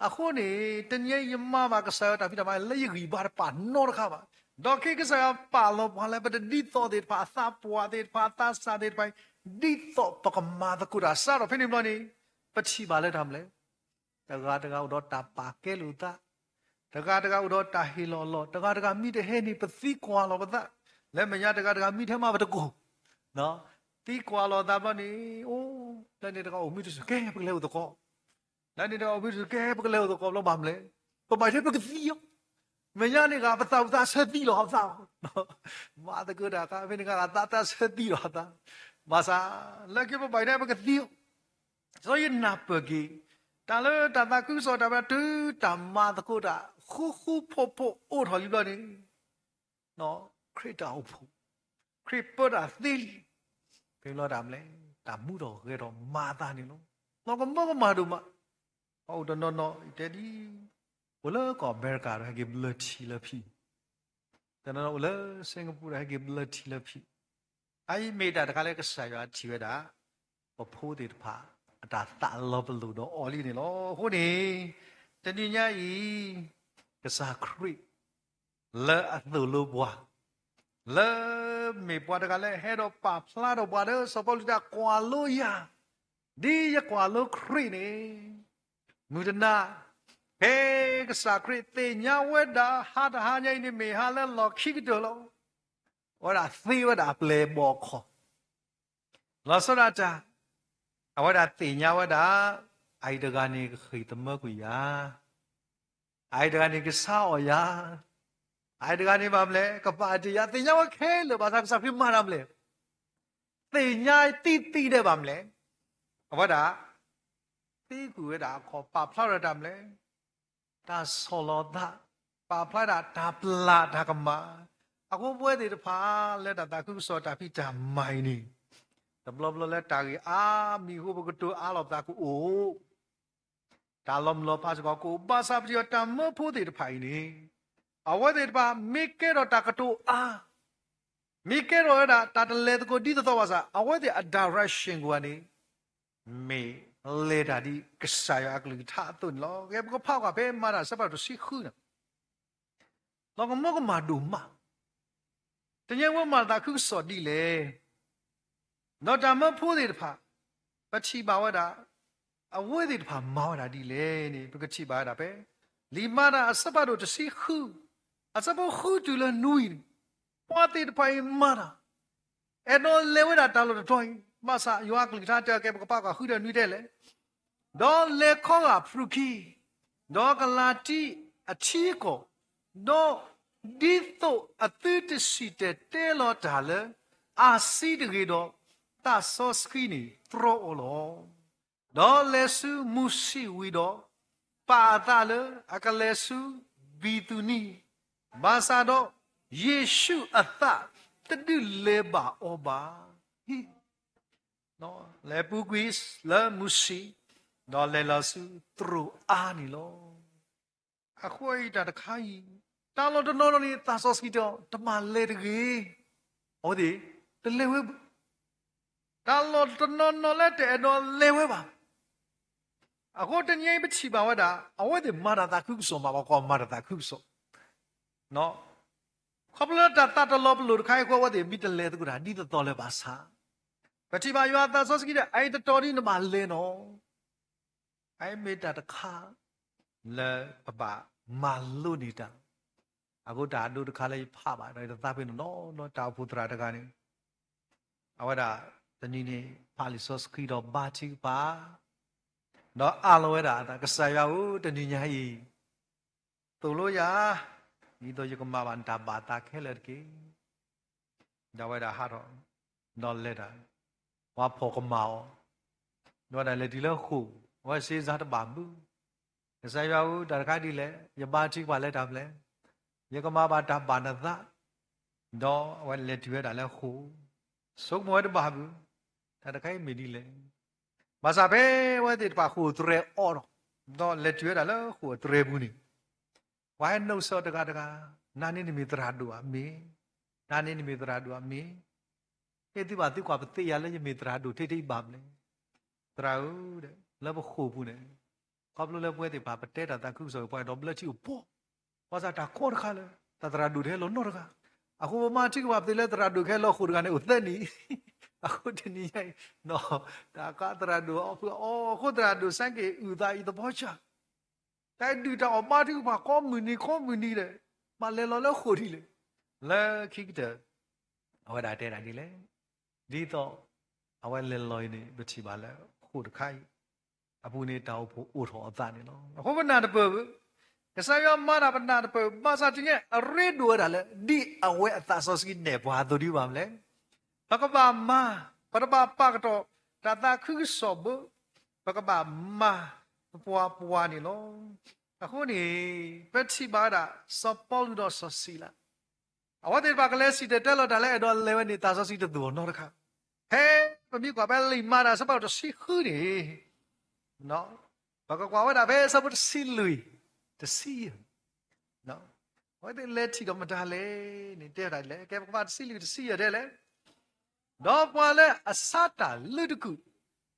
အခုနေတညယမဘာကစားတာဖိတမလဲရီဘာပါနောရခပါတော့ခေကစားပါလောဘာလဲပဒဒီတော့ဒေပါသာပွားဒေပါသာစာဒေပိုင်ဒီတော့ပကမာတကူရာစားတော့ဖိနေမလို့နေပချိပါလဲทำလဲတကားဥတော့တာပါကဲလူတာတကားဥတော့တာဟီလောလောတကားမိတဲ့ဟဲနေပသိကွာလောပဒလဲမညာတကားမိထဲမှာပတကူနော်တီကွာလောတာပနေအိုးလဲနေတကားမိတစကဲပကလဲဥတော့လဲနေတော့မိတစကဲပကလဲဥတော့လောပါမလဲပမိုင်တဲ့ပကစီယောမညာနေကပသောတာဆက်တီလောဟောက်နော်မာတကူတာကဖိနေကတာဆက်တီလောတာမာစာလဲကေပမိုင်တဲ့ပကစီယော所以那不给，但了但那故说他们都他妈的过的，呼呼破破，我讨厌了呢，喏，亏到破，亏不到地里，别老他们嘞，他木头给到马达呢咯，那个马都嘛，哦，喏，这里，我了搞美国还给不了起了皮，但那我了新加坡还给不了起了皮，哎，没得他那个啥呀，起个的，我破的怕。တာတာလောဘလူတော့အော်လီနေလောဟိုနေတဏညာဤကစားခရိလဲအသူလိုဘွားလဲမေဘွားတကလည်းဟဲတော့ပါဖလာတော့ဘွားတော့စပေါ်တာကွာလို့ရဒီရကွာလို့ခရိနေမူဒနာဟဲကစားခရိတေညာဝဲတာဟာတဟာညိနေမေဟာလဲလောခိကတော့လောဟောတာသေဝတာပလေဘောခေါ်လောစရတာအဝဒတိညာဝဒအိုင်ဒဂာနေခိတမကွာအိုင်ဒဂာနေကဆောယာအိုင်ဒဂာနေဘာမလဲကပါတိယတိညာဝခဲလို့ဘာသာစဖိမာရမလဲတိညာတိတဲ့ဘာမလဲအဝဒတိကူရတာခေါ်ပါဖလာရတာမလဲဒါဆောလောဒပါဖလာတာဒါပလာဒါကမအခုပွဲတွေတဖာလက်တာခုစောတာဖိတာမိုင်းနေဘလဘလလက်တာကြီးအာမီဟုဘကတူအားလောတာကူအိုဒါလမလောပါစကောကိုဘာသာပြတမဖို့တဲ့ဖိုင်နေအဝတဲ့ပါမိကေရတာကတူအာမိကေရတာတာတလေကိုဒီတော့ပါစားအဝတဲ့ direction ကိုကနေမေလေတာဒီကစားရအကလူထားသွန်လောကဲဘကဖောက်ကပဲမာတာစပတ်တော့စီခုနာလောကမောကမာဒူမာတညဝမာတာခုစော်ဒီလေနော်တမဖို့တဲ့ဖာပချိပါဝတာအဝဲတဲ့ဖာမောတာဒီလေနေပကချိပါတာပဲလီမာတာအစပတ်တော့တစီခုအစပတ်ခုတူလနွီပွားတဲ့ဖာမာတာအဲ့တော့လေဝတာတာလို့တော့မဆာယောကလီထားတဲ့ကဲပကပါကခုတဲ့နွီတဲ့လေဒေါ်လေခေါကဖရုခီဒေါ်ကလာတီအချီကိုဒေါ်ဒီတော့အသစ်တစီတဲ့တဲလို့တာလေအာစီတကေတော့တာဆောစခီနီထရိုလောဒေါ်လေဆူမူစီဝီတော့ပါတာလေအကလေဆူဘီတူနီဘာသာတော့ယေရှုအသတတူလေပါအောပါဟီနော်လေပူကွီစ်လေမူစီဒေါ်လေလာဆူထရိုအာနီလောအခွေတာတခိုင်းတာလို့တနော်နေတာဆောစခီတော့တမလေတကြီးဟောဒီတလေဝဲတာလို့တနော်လက်တဲ့တော့လေဝဲပါ အခုတငိမ့်ပချီပါဝတာအဝဲဒီမာရတာခုဆိုမှာကောမာရတာခုဆိုနော်ခပလတာတတလောပလူခိုင်ခွဝဒီမိတလေတကူတာဒီတော်လဲပါစာပချီပါယောတာဆောစကီတဲ့အဲ့တော်ဒီနမလဲနော်အဲ့မေတ္တာတခါလဲပပမာလူနေတာအခုဒါတို့တခါလေးဖပါတယ်သပိနော်တာဖူတရာတကနေအဝဒါတနည်းနေပါလီဆောစကီတော့ဘာချီပါနော်အလောဝဲတာကဆာရဦးတနည်းညာကြီးသူလို့ရဒီတော့ယကမဘာန်တာဘာတာခဲလက်ကေဒါဝဲတာဟာတော့နော်လက်တာဝါဖောကမောတော့တယ်လေဒီလောက်ခုဝါစေးစားတပါဘူးကဆာရဦးတခါဒီလေယဘာချီပါလက်တာမလဲယကမဘာတာဘာနသတော့ဝဲလက်ဒီဝဲတာလဲခုစုံမွဲတပါဘူးဒါတခိုင်မီဒီလေဘာသာပဲဝဲတဲ့ပါခုတရဲအော်တော့လက်ကျွဲတာလဲခုတရဲဘူးနေဝိုင်းနှုတ်စောတကားနာနေနိမိတရာဒူအမေနာနေနိမိတရာဒူအမေအဲ့ဒီပါတိကွာပတိရလဲနိမိတရာဒူထိထိပါမလဲတရာဦးတဲ့လဲဘခုဘူးနေကပ်လို့လဲပွဲတဲ့ပါပတဲတာတခုဆိုပွိုင်တော့ဘလက်ချီပေါ်ဘာသာတာခေါ်ခါလဲတရာဒူထဲလို့နော်ကအခုမတိကွာပတိလဲတရာဒူခဲလို့ခုတကနေဥသက်နီအခုတနည်းရိုက်နော်ဒါကတရာဒူအော်ခုတရာဒူစံကေဥဒါဤတဘောချတိုင်ဒူတော့မာတိဘာကွန်မြူနီလေမလဲလောလခိုဒီလေလဲခိကတဲ့အဝဒါတဲ့တာဒီလေဒီတော့အဝဲလဲလောနေဘချီပါလဲခုတခိုင်အပူနေတောက်ဖို့ဥထောအသနေနော်အခုမနာတပကစားရမာရပနာတပဘာသာတင်ရဲ့အရေဒူရလဲဒီအဝဲအသဆောစကိနေဘွားတို့ဒီပါမလဲပကဘာမာပရဘာပကတော့တာတာခုဆောဘပကဘာမာပွားနေလို့အခုနေပတိပါတာစပေါ်လူတော့ဆစီလာအဝတ်တွေပါကလေးစီတဲ့လို့ဒါလည်းတော့လေဝနေတာဆစီတဲ့သူနော်တခါဟဲပမိကွာပဲလိမာတာစပေါ်တော့စီခူနေနော်ဘကကွာဝတာပဲစပေါ်စီလူတစီနော်ဝတ်တယ်လက်ချီတော့မတားလေနေတဲ့တာလေကဲပကပါစီလူတစီရတယ်လေတော့ပွာလဲအစတာလူတကူ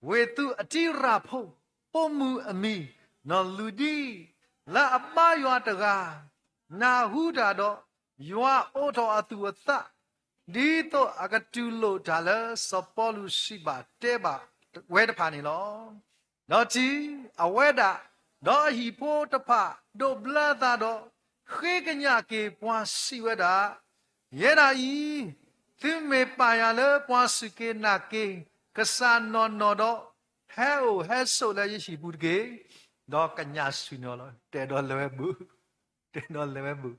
ဝေသူအတိရဖို့ပုံမှုအမီနော်လူဒီလာအမယွာတကားနာဟုတာတော့ယွာအိုတော်အသူအသဒီတော့အကတူလို့ဒါလဲစပေါ်လူရှိပါတဲပါဝဲတဖာနေလောတော့ကြည်အဝဲတာတော့ဟီဖို့တဖာဒိုဘလာတာတော့ခေကညကေပွားစီဝဲတာရဲတာဤသင်မေပါရလဲပွားစကေနာကေကဆာနော်နော်တော့ဟဲအိုဟဲဆိုလဲရရှိဘူးတကေတော့ကညာဆွေနော်တဲတော့လွယ်ဘူးတဲတော့လွယ်ဘူး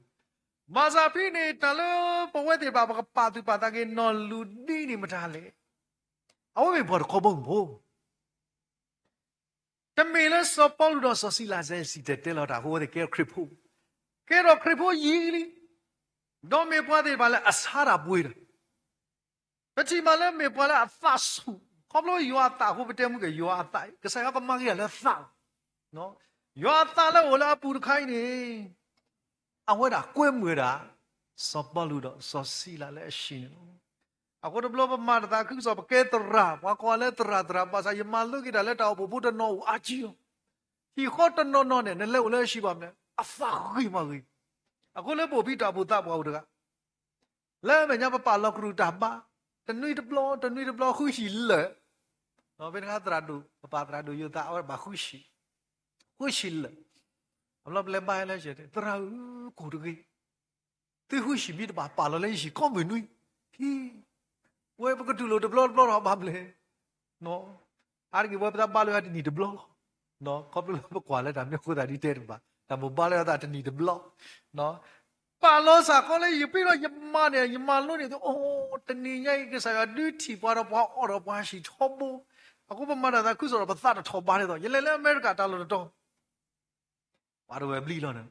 မာဇာဖိနေတာလို့ပဝဲတဲ့ဘာပါသူပါတာကေနော်လူဒီနေမထားလေအဝဲဘောခေါ်ဘုံဘို့တမေလဲစပေါ်လို့ဆစီလာဇဲစီတဲလို့တာဟိုတဲ့ကဲခရစ်ဖို့ကဲတော့ခရစ်ဖို့ယီလီတော့မေပွားတဲ့ဘာလဲအစားရပွေးတယ်ပတိမလဲမေပွားလဲအသဆူခေါပလို့ယွာတာဟိုပတဲမှုကယွာအတိုင်ကစားကမကြီးလဲသနော်ယွာတာလဲဝလာပူခိုင်းနေအဝဲတာကွဲမွေတာစပေါ်လို့တော့ဆစီလာလဲရှိနေလို့အခုတော့ဘလပမာတာခုစပကဲတရာဘာကောလဲတရာပါစာယမလူကိတာလဲတော့ဘုဒ္ဓနောအာချီဟီခေါတနောနောနဲ့လဲလဲရှိပါမလဲအဖာခိမကြီးအခုလဲပို့ပြီးတာဘူတာဘောက်တကလဲမညာပလောက်ရူတာပါတနွေတဘလောခုရှိလဲတော့ဘယ်ခါတရာဒူပတရာဒူယူတာအော်ဘာခုရှိလဲအမလဘလဲပါလဲချက်တရာကိုတကြီးတေခုရှိပြီးတပါလလဲရှိကောမနွိဟီဝဲပကတူလို့တဘလောတော့ဘာမလဲနော်အားကြီးဝဲပတာပါလို့ရတဲ့နီတဘလောနော်ကောပလို့ပကွာလဲဒါမျိုးကိုတာဒီတဲ့ပါဒါမပါလဲတာတနီတဘလောနော်ပါလို့စာကောလေရပြီးတော့ယမနဲ့ယမလို့နေတော့အိုးတနီညိုက်ကစားရဒူတီပွားတော့ပွားအော်တော့ပွားရှိထောဘူအခုပမာတာခုဆိုတော့ပသတ်ထောပါနေတော့ရလဲလဲအမေရိကတာလို့တော့ဘာတော့ဝဲဘလီလို့နော်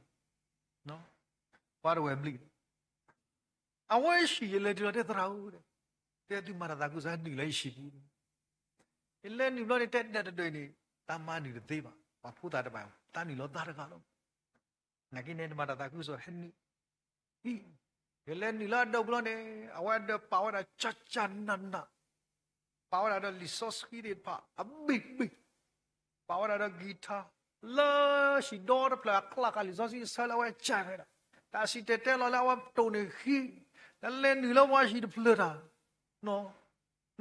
ဘာတော့ဝဲဘလီအဝဲရှိရလဲတဲ့တရာဦးတဲ့ဒီမာတာခုစားနေလဲရှိဘူးလဲနေလို့တဲ့တွေ့နေတာမနီသေးပါဘာဖူတာတပိုင်တာနီလို့တာရကလို့ငါကိနေမာတာခုဆိုဟဲ့နီဟီလဲနီလာတော့ဘလို့နေအဝဲတော့ပါဝါချာနနာပါဝါတော့လီဆိုစခီဒီပါအဘိ power ada guitar le si do da pla klak ali so si sala wa cha da ta si te te lo la wa to ne khi la le ni lo wa si de pla da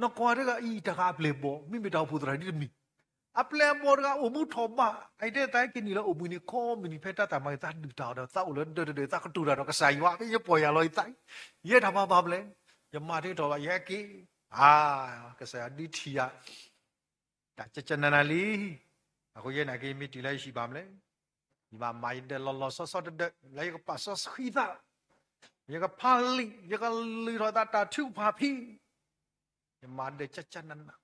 no kwa de ga I da ga ple bo mi mi da pu da di mi a ple bo da o mu tho ma ai de tai kin ni lo o mu ni ko mi ni phe ta ta mai ta du da da sa o lo de ta ka tu da ka sai wa ye po ya lo I tai ye da ma ba ple ya ma de do ba ye ki ka sa di thi ya da cha cha na na li အခုရဲ့နာကေမီတီလိုက်ရှိပါမလဲဒီမှာမိုင်းတယ်လောလောဆော့ဆော့တဲ့လိုက်ကပါဆော့ခီတာရကဖာလီရကလီရတာတာထုဖာဖီယမတဲ့ချက်ချက်နနာ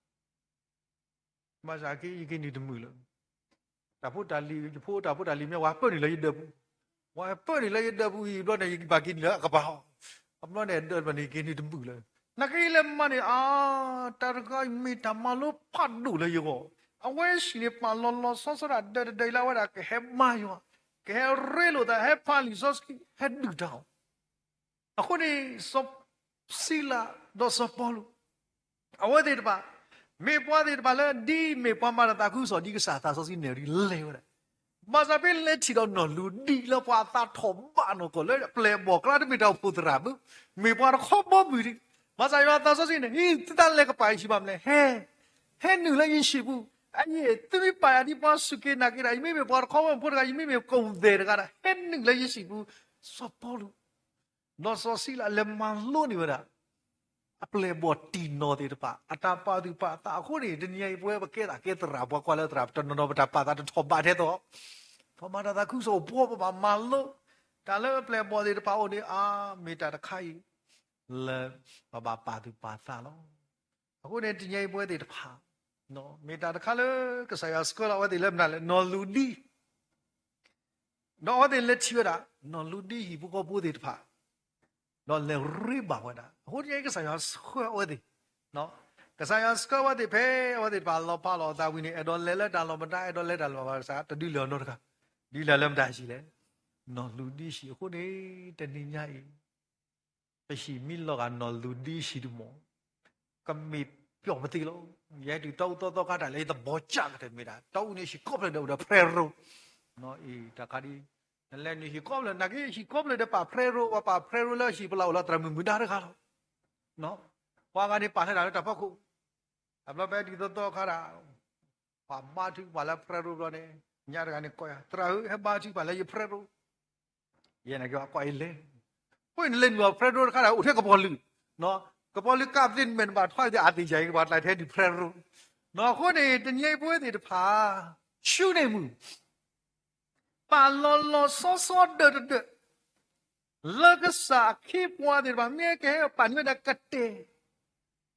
မစားကေဤကိနီတမှုလို့တာဖို့တာလီဖို့တာဖို့တာလီမြဝါပတ်နေလေရတဲ့ဘူးဝါပတ်နေလေရတဲ့ဘူးဤတော့နေဘာကိနီလားကပါအမလို့နဲ့တော့မနေကိနီတမှုလေနကေလမနေတာရကိုမီတမလို့ဖတ်လို့လေရောအဝဲရှိနေပါလောလောဆောဆောရဒဲလာဝရကဟဲမာယောကဲရဲလိုတာဟဲဖာလီဆောစကီဟဲဒူတောင်းအခုနေစောစီလာဒိုစပေါ်လူအဝဲတဲ့ပါမေပွားတဲ့ပါလေဒီမေပွားမရတာခုစောဒီကစားတာဆောစီနေရီလေဝရမဇာပင်လက်ချီတော့နော်လူဒီလပွားတာထုံဘာနော်ကိုလေပလေဘောကလာတဲ့မေတော့ပူတရာဘူးမေပွားတော့ခေါ်ဘောဘူးမဇာယောတာဆောစီနေဟိတတန်လည်းကပိုင်ရှိပါမလဲဟဲနူလည်းရင်ရှိဘူး哎，对面白的把手给拿给他，因为把他考完不得，因为工资的个啦，很能来一些不说包了，那说是啦，连忙路你们啦，啊不来把地拿的吧，啊他把的把他后来人家不会把给他给他啦，把过来他，他那把他把他的拖把的多，他妈的他口说不把忙路，但了不来把的把我的啊没得他开，了把的把他了，后来人家不会的怕。no meta da kala ka saya sekolah wa de lem na no ludi no wa de le chiwa no ludi hi bu ko bu de pha no le ri ba wa da ho de ka saya sekolah wa de no ka saya sekolah wa de phe wa de ba lo pa lo da wi ni do le da lo ma da do le da lo ba sa ta di lo no da di la lem da shi le no ludi shi ho de ta ni nya yi pa shi mi lo ka no ludi shi du mo ka mi ပြောမသိလို့ရဲတူတော့ကတာလေတော့ဘောချတယ်မိတာတောင်းနေရှိကော့ပလက်တော့ဖရဲရိုနော်အေးတခါဒီလည်းနေရှိကော့ပလက်နာကြီးရှိကော့ပလက်တဲ့ပါဖရဲရိုပါဖရဲရိုလည်းရှိပလောက်လာတရမမဒါရခါလို့နော်ဟွာကနေပါထတာတော့တပတ်ခုအဘလပဲဒီတော့ခါတာပါမာတူပါလာဖရဲရိုလို့နေညာရကနေကောရတရာဟဘာတူပါလေဖရဲရိုရဲနေကောကွာလေပွင့်လေနော်ဖရဲရိုခါတာဥထက်ကပေါ်လူနော်ကပေါ်လကပ်တင်မန်ဘာထွားတဲ့အတိကျကဘာလိုက်တဲ့ဒီဖရရူနော်ခုနေတညိပွဲတွေတဖာရှုနေမှုပါလောလောဆောဆောဒဒလကစားခိပွားတယ်ဗမေကဲပန်ဝဒကတေ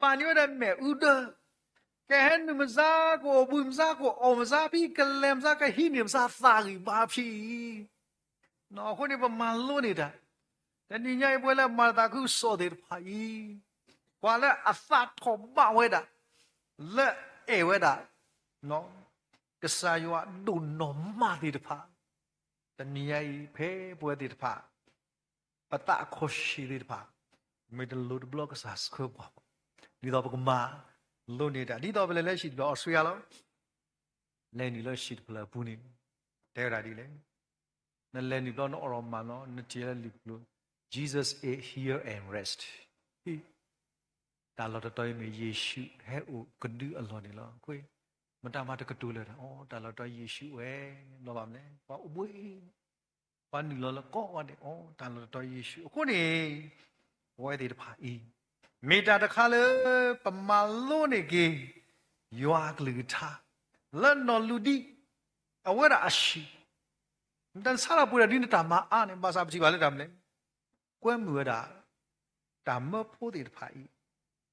ပန်ဝဒမေဥဒကဲဟန်မဇာကိုဘူမဇာကိုအောမဇာပြီးကလမ်ဇာကဟိနေမဇာသာဂီဘာဖီနော်ခုနေပမလုံးနေတာတညိပွဲလာမာတာခုစောတယ်ဖာဤว่าแล้วอาซาทบบ้าเวดาเละเวดาเนาะกษายว่าดูนอมมาดิตพาแต่นี่ไอ้เพปวดิตพาปะตะโคชิดิตพาไม่ได้ลุดบล็อกษาสกบนี่ต่อไปก็มาลุนี่ดานี่ต่อไปเลยชิดบออสเตรเลียแล้วเลยนี่เลยชิดพลาปูนี่เท่าไรดีเลยนั่นเลยนี่บล็อกนอรมาเนาะนั่นเจริญลิบลู Jesus is here and restตาเราตัวมีเยซูให้อุกดูอร่อยนี่ล่ะคุยมันตามมาตะกดูเลยอ๋อตาเราตัวเยซูเราแบบนี้ว่าอุ้ยวันนี้เราก็วันนี้อ๋อตาเราตัวเยซูคนนี้ไว้เดี๋ยวพาอีมีตาตะคาเลยประมาณโลนี่กี่ยากหรือท่าแล้วนอนลูดีเอาไว้ละอาชีแต่สารพูดดีนี่ตามมาเนี่ยภาษาพิจิตรเลยทำเลยกวนมือด่าตามมาพูดเดี๋ยวพาอี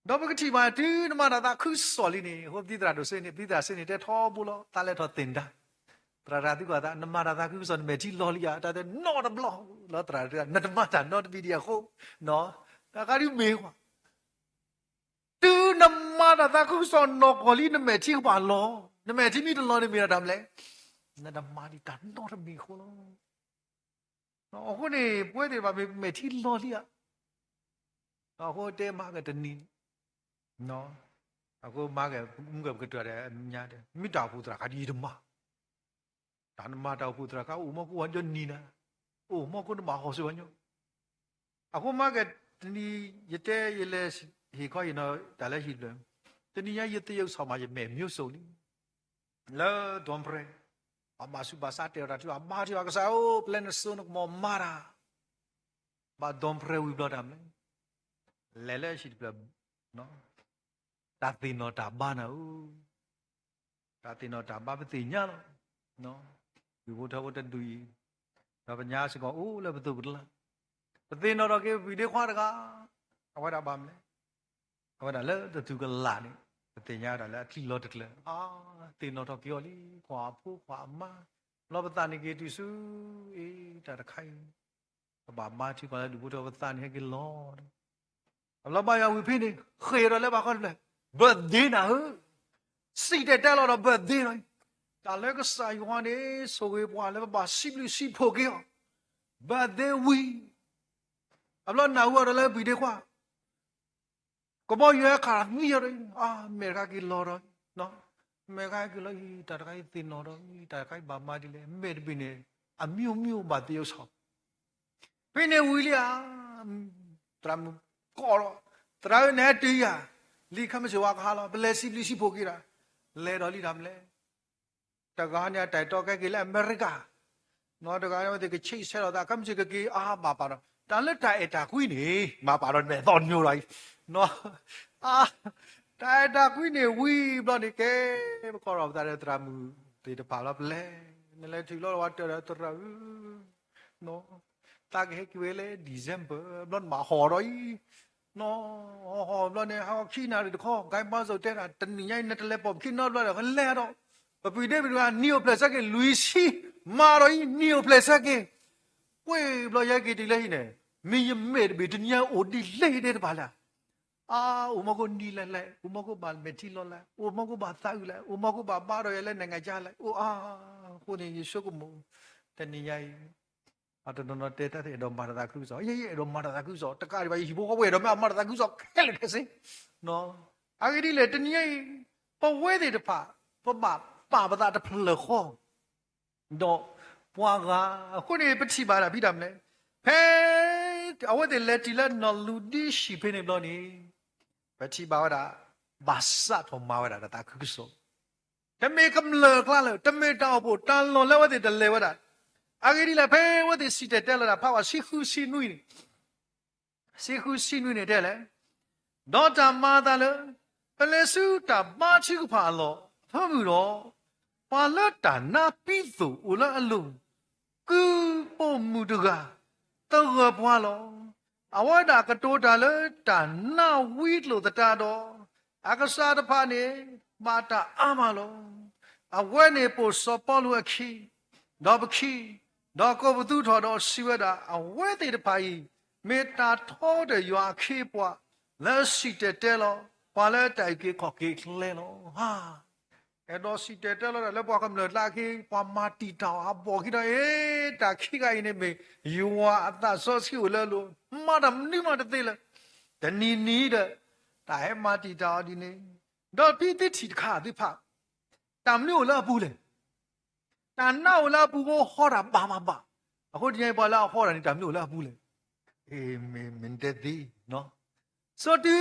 ดอกบักทีมาดูนมาตาคือสอลีนี่หัวดีตราดูเส้นนี่ดีตราเส้นนี่แต่ท้อบุลตาเล่ท้อตินดาตราดีกว่าตานมาตาคือสอนเมจิลอลียาตาแต่นอตบล็อกแล้วตราเรื่องนัดมาตานอตวิดีโอโคเนาะตาการิเมกว่าดูนมาตาคือสอนนอกอลีนเมจิกว่าลอนเมจิมีตลอนี่มีระดับเลยนัดมาดิตานอตเมโคลเนาะคนนี้ป่วยแต่ว่าเมจิลอลียาเนาะโคเตมากันตนีနော်အခုမားကမှုကကတော်တယ်ညာတယ်မိတာဘူးတရာခဒီဓမ္မ ဒါနမတောက်ဖို့တရကအိုမကိုဝညနီနာအိုမကိုနမဟောစဝညအခုမကဒီရတဲ့ရလေဟေခေါ်ရနော်ဒါလည်းရှိတယ်တနည်းရတဲ့ရုပ်ဆောင်မှာရမယ်မြို့စုံလीလာဒွန်ပရအမဆုဘာစာတေရာတူအမာတီကစားအိုပလန်ဆွန်းကမမာရာဘာဒွန်ပရဝိဘလဒမ်လဲလဲရှိတယ်နော်တာတင်တော့တာဘာနာဦးတာတင်တော့တာဘာပတိညာနော်ဒီဘုထဘတတူကြီးဒါပညာစကောအိုးလည်းဘသူကလားပတိတော့ကေဗီဒီခွာတကအဝဒဘာမလဲအဝဒလဲတူကလာနေပတိညာဒါလည်းအထီလောတက်လဲတင်တော့ပြောလီခွာဖို့ခွာမလောပတနိကေတိစုအေးတာတခိုင်ဘာမာတီကလည်းဒီဘုထဘတန်ဟဲကလောအလဘယာဝိဖိနေခေရလည်းဘာခေါ်လဲဘတ်ဒီနာဟစီတဲ့တယ်လို့ဘတ်ဒီနော်တာလည်းကဆိုင်ဝါနေဆိုဝေပွားလည်းဘာစီပလီစီဖို့ကေဘတ်ဒီဝီအလနာဝရလည်းဘီဒီခွာကဘောရခါမီရမေရာကီလော်နော်မေရာကီလော်တာခိုင်တင်နော်တာခိုင်ဘာမာဒီလေမေဒဘီနေအမျိုးမျိုးဘာတယောက်ဆောင်ဖိနေဝီလျာတရမ်ကောတရနဲ့တီးရလီခမစဝါခါလောဘလက်စီပလီစီဖို့ကေရာလဲတော်လီဒမ်လဲတကားညာတိုက်တော့ကဲကလေအမေရိကနော်တကားရောဒီကချိတ်ဆဲတော့ဒါကမစကကေဘာပါတော့တန်လက်တိုင်တာခွီးနေမပါတော့နဲ့တော့ညိုလိုက်နော်တိုင်တာခွီးနေဝီဘလို့နေကဲမခေါ်တော့တဲ့တရမူတေတပါတော့လဲနလဲထီလို့ဝတ်တရတရနော်တာကဲကဝဲလေဒီဇမ်ဘာဘလို့မဟော်တော့နော်ဟောဘလို့နေဟောခိနာတခေါ်ဂိုင်းပါဆိုတဲ့တနင်္ဂနွေနဲ့တလဲပေါ့ခိနော်လို့လဲတော့ပပီဒေဘီကနီယိုပလက်ဆက်ကလူစီမာရိုနီယိုပလက်ဆက်ကွေဘလို့ရိုက်ကတီလဲနေမင်းရမဲဘီတညာအိုဒီလဲတဲ့ပါလားဥမကိုနီလဲဥမကိုဘာမတီလောလဲဥမကိုဘာသာယူလဲဥမကိုဘာပါတော့ရလဲနိုင်ငံကြလဲခုနေယေရှုကမတနည်းရိုက်အတနော်တေတဲ့တော့မာတာခုစောရေးတော့မာတာခုစောတကားဒီပါဟီဘိုကဝဲတော့မာတာခုစောခဲလေတဲ့စနော်အဂဒီလေတနည်းရိုက်ပဝဲတဲ့တဖာပပါပတာတဖလခေါတော့ပွားကခုနေပတိပါလားပြီးတယ်မလဲဖဲအဝတ်တဲ့လက်တီလက်နော်လူဒီရှိဖိနေဘလို့နေပတိပါဝတာဘာသာတော်မာဝတာတာခုစောတမေကမလကလာတမေတောက်ဖို့တန်လွန်လဲဝတဲ့တလဲဝတာအဂဒီလေဖဲဝတဲ့စီတဲ့လာဖာဝစီခုစီနွိနေတဲ့လေဒေါ်တာမာတာလေပလေစုတာမာချီကဖာလောဖာဘူးတော့ပါလတာနာပိစုဦးလာအလုံးကူပုံမှုတကတော့ဘွားလောအဝဒကတိုးတာလေတာနာဝီလို့တတာတော့အကစားတဖာနေမာတာအာမလောအဝဲနေပို့စောပေါ်လို့အခီတော့ပခီတော့ကိုဘသူထော်တော့စီဝတာအဝဲတဲ့တဖာကြီးမေတာထောတဲ့ရွာခေပွားလက်ရှိတဲ့လောပါလဲတိုက်ကေခေါကေလဲလောဟာအဲ့တော့စီတဲ့လို့လည်းပွားကမလို့လာခေပွားမာတီတောင်အပေါ်ခိတော့တာခိကရင်နေမေယူဝအသဆောစီကိုလဲလို့မတ်နိမတ်တဲ့လေတနီတဲ့တာဟဲမာတီတောင်ဒီနေတော့ပြီးတိတီခါဒီဖာတမ်လို့လာဘူးလေတန်နောက်လာဘူးကိုဟောတာပါအခုဒီနေ့ပေါ်လာဟောတာနေတမ်လို့လာဘူးလေမင်းတဲ့ဒီနော်ဆိုတူ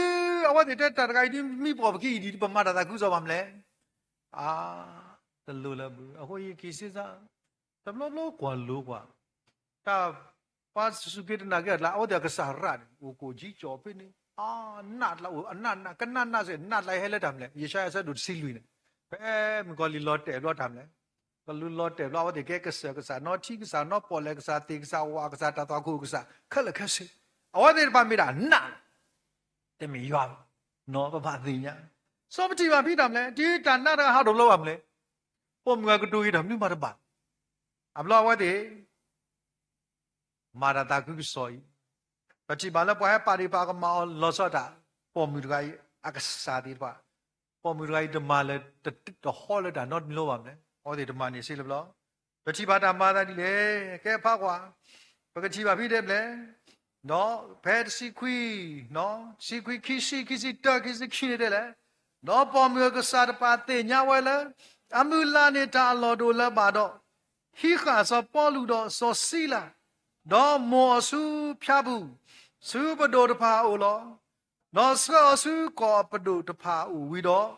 အဝတ်တဲ့တာကိုင်ဒီမိပေါ်ပကိဒီပမာတာကူစောပါမလဲတလူလာဘူးအခုရေကိစ္စစားတဘလို့ကွာလို့ကွာတာပါစုကေတနာကလာအော်တဲ့ကစားရကိုကြီးကြော်ပိနေနတ်လာအနတ်ကနတ်စေနတ်လိုက်ဟဲလက်တမ်းလေယေရှာယဆဒုစီလူနေဘဲမကောလီလော့တဲလော့တမ်းလေကလူလော့တဲလော့တဲ့ကဲကစားနော်ချီကစားနော်ပေါ်လေကစားတေကစားဝါကစားတတော်ခုကစားခက်လက်ခက်စီအဝတ်တဲ့ပါမိတာနတ်တမီရွာနော်ပပသိညာစောပတိပါပြီးတယ်မလဲဒီတဏ္ဍာဟာတော့လောက်ရမလဲပုံငါကတူရတာမြို့မှာတပါအဘလောဝတ်တဲ့မာရတာကုဆိုယပတိပါလပွားပါရိပါကမောလောစောတာပုံမူရိုင်းအကစားဒီပါပုံမူရိုင်းဓမ္မလဲတဟောလတာ not လို့ပါမလဲဟောဒီဓမ္မနေစီလဘလောပတိပါတာမာတာဒီလေကဲဖာကွာပကတိပါပြီးတယ်မလဲနော်ဘယ်စီခွီနော်စီခွီခိစီတက်ခိစီခိနေတယ်လေနော်ပေါ်မျိုးကစားတပါတဲ့ညာဝဲလဲအမူလာနေတာလော်ဒိုလပါတော့ ဟိခါစောပေါ်လူတော့စောစီလာတော့မောစုဖြာဘူးစုပဒိုတဖာအိုလောနော်ဆောစုကောပဒိုတဖာအိုဝီတော့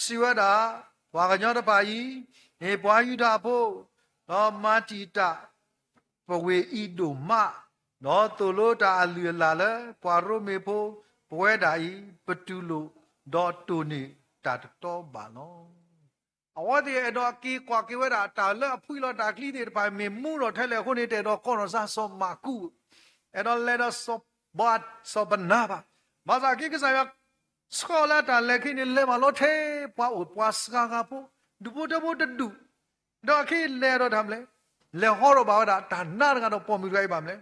စီဝဒါဘွာကညောတဖာကြီးနေဘွာယူတာဖို့နော်မာတီတာပဝေဤဒိုမနော်တူလို့တာအလူလာလေဘွာရိုမေဖို့ပွဲတာဤပတူလို့တော့တူနေတာတော့ပါနော်အဝတ်ရဲ့တော့ကီကွာကီဝဲတာတာလဲအဖွိလို့တာကလီတဲ့ပိုင်မေမှုတော့ထဲလေခုနေတဲ့တော့ကောရဆာဆောမာကူအဲ့တော့လဲတော့ဆောဘတ်ဆောဘနာပါမာဇာကီကစားရစကောလာတာလက်ခိနေလဲမလို့သေးပွားပွားစကားကပို့ဒူပို့တပို့တူတော့ခိလဲတော့ทำလဲလဲဟောတော့ပါတာဒါနာကတော့ပေါ်မြူရိုက်ပါမလဲ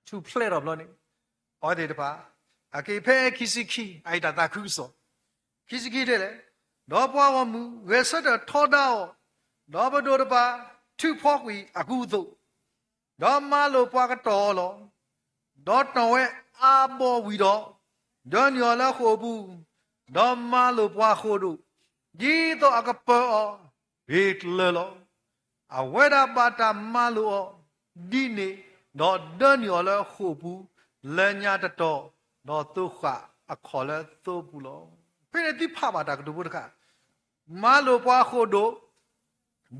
သူဖလက်တော့ဘလို့နေဟောတဲ့တပါအကေဖဲခိစီခိအိုက်တာတာခုဆောခိစီခိတဲ့လေတော့ပွားဝမှုဝဲဆက်တော့ထောတော့တော့ဘဒိုတပါသူဖောက်ဝီအခုသို့တော့မလို့ပွားကတော်လောတော့တော်ဝဲအာဘောဝီတော့ဒေါ်ညော်လာခိုဘူးဒေါ်မလို့ပွားခိုတို့ဒီတော့အကပေါ်ဟေတလလောအဝဲတာပါတာမလို့ဒီနေတော့ဒေါ်ညော်လာခိုဘူးလညာတတော်တော့သူခအခေါ်လဲသို့ဘူးလောဖိနေတိဖပါတာကတူဘူးတခါမလို့ပွားခိုတို့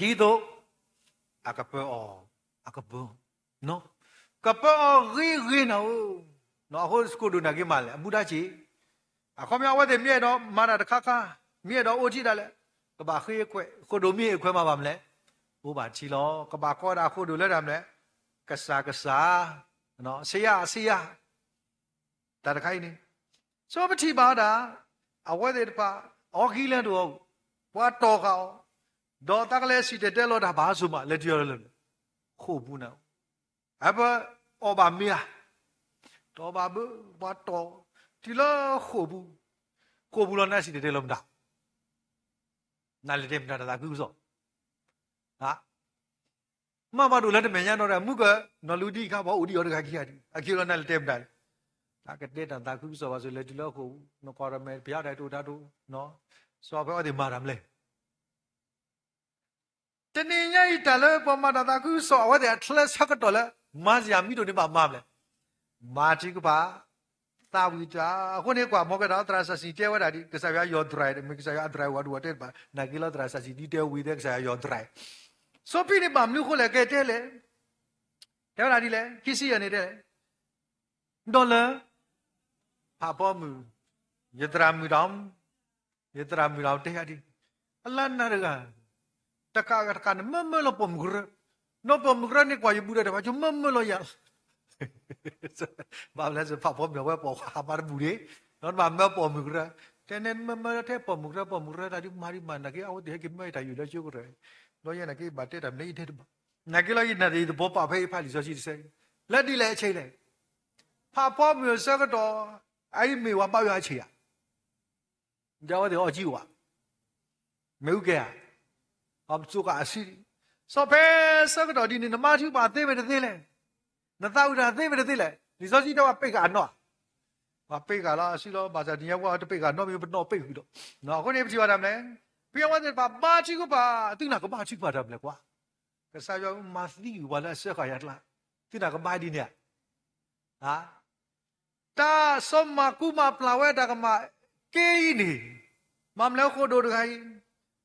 ဒီတော့အကပေါ်အကပေါ်နော်ကပေါ်ရီနော်ဟိုစကူဒူနာကိမာလေအဘူဒါချီအခုမြောက်ဝဲတဲ့မြေတော့မာတာတခါခါမြေတော့အိုချီတယ်လေကဘာခေးခွဲခိုဒိုမြေခွဲမှာပါမလဲဟိုပါချီလောကဘာကောတာခိုဒိုလဲတယ်မလဲကစားနော်ဆေးရတာတခိုင်းနေစောပတိပါတာအဝဲတဲ့တပါအော်ခီလန်တို့ဘွားတော်ကောဒေါ်တကလေးစီတဲလို့တာဘာဆိုမှလက်ပြောလို့ခို့ဘူးနော်အဘအော်ဘာမီယာတော့ဘာဘူးဘာတော့ဒီလိုခိုဘူးလို့နဲ့စီတဲလို့မတာနားလေတယ်မတာကူဆိုဟာမမတို့လည်းတမန်ရတော့တယ်မုကနော်လူဒီခါဘောဦးဒီရောတခါခိရဒီအခိလောနဲ့တယ်မတာဒါကတဲ့တာကူဆိုပါဆိုလေဒီလိုခိုနော်ကောရမဲဘုရားတိုက်တူတာတူနော်ဆိုတော့ဒီမာရမလဲတနေညိတလဲပမာတာကူဆိုဝတဲ့ထလက်ဆက်ကတော့လဲမာဇာမီတို့နေပါမမလဲမာတိကပါတာဝီတာခုနေကွာမောကတာတရာစစီတဲဝတာဒီကစားရယောဒရိုင်မိကစားရဒရိုင်ဝါဒဝတဲ့ပါနာကီလာတရာစစီဒီတဲဝီတဲ့ကစားရယောဒရိုင်ဆိုပြီးနေပါမလူခိုလေကဲတဲလေတဲဝတာဒီလေခိစီရနေတဲ့ဒေါ်လာဖာပေါ်မူယတရာမူတောင်တဲရဒီအလန်နာရကတကာကတကနမလို့ပုံဂရနော်ပုံဂရနေကွာယဘူးတဲ့ဘာကျမလို့ရဘာလဲစဖာပေါ်မြောက်ပေါ်ဟာပါဘူးလေနော်ဘာမပေါ်မူကရတဲ့နေမတဲ့ပေါ်မူကရတာဒီမာရီမန်နကေအော်တဲ့ကိမဲတာယူလို့ချိုးကြတယ်တော့ရနကေဘာတဲ့တာမနေတဲ့နကေလို့ရနေဒီဘောပါဖေးဖာလီဆိုရှိတဲ့လက်ဒီလေအချိန်လေဖာပေါ်မြေစကတော့အဲ့မေဝပေါ့ရအချိန်ရကြောတဲ့အော်ကြီးဝမေဥကေအပ်စုကအစီစောဖေးစကတော့ဒီနမထူပါသေးပဲသေးလေနသာဥဒါသိမသိလဲဒီစောစီတော့ပိတ်ကတော့ဘာပိတ်ကလားစီတော့ဘာသာဒီရောက်တော့ပိတ်ကတော့မျိုးတော့ပိတ်ပြီးတော့နော်ခုနေပြပါတယ်မလဲပြောင်းတဲ့ဘာချီကပါတိနာကဘာချီပါတယ်မလဲကွာကစားရမသီဝလာဆက်ခါရတလားတိနာကဘာဒီနေဟာတာစမကူမပလာဝဲတာကမကေးနေမမလဲခိုဒိုတခိုင်း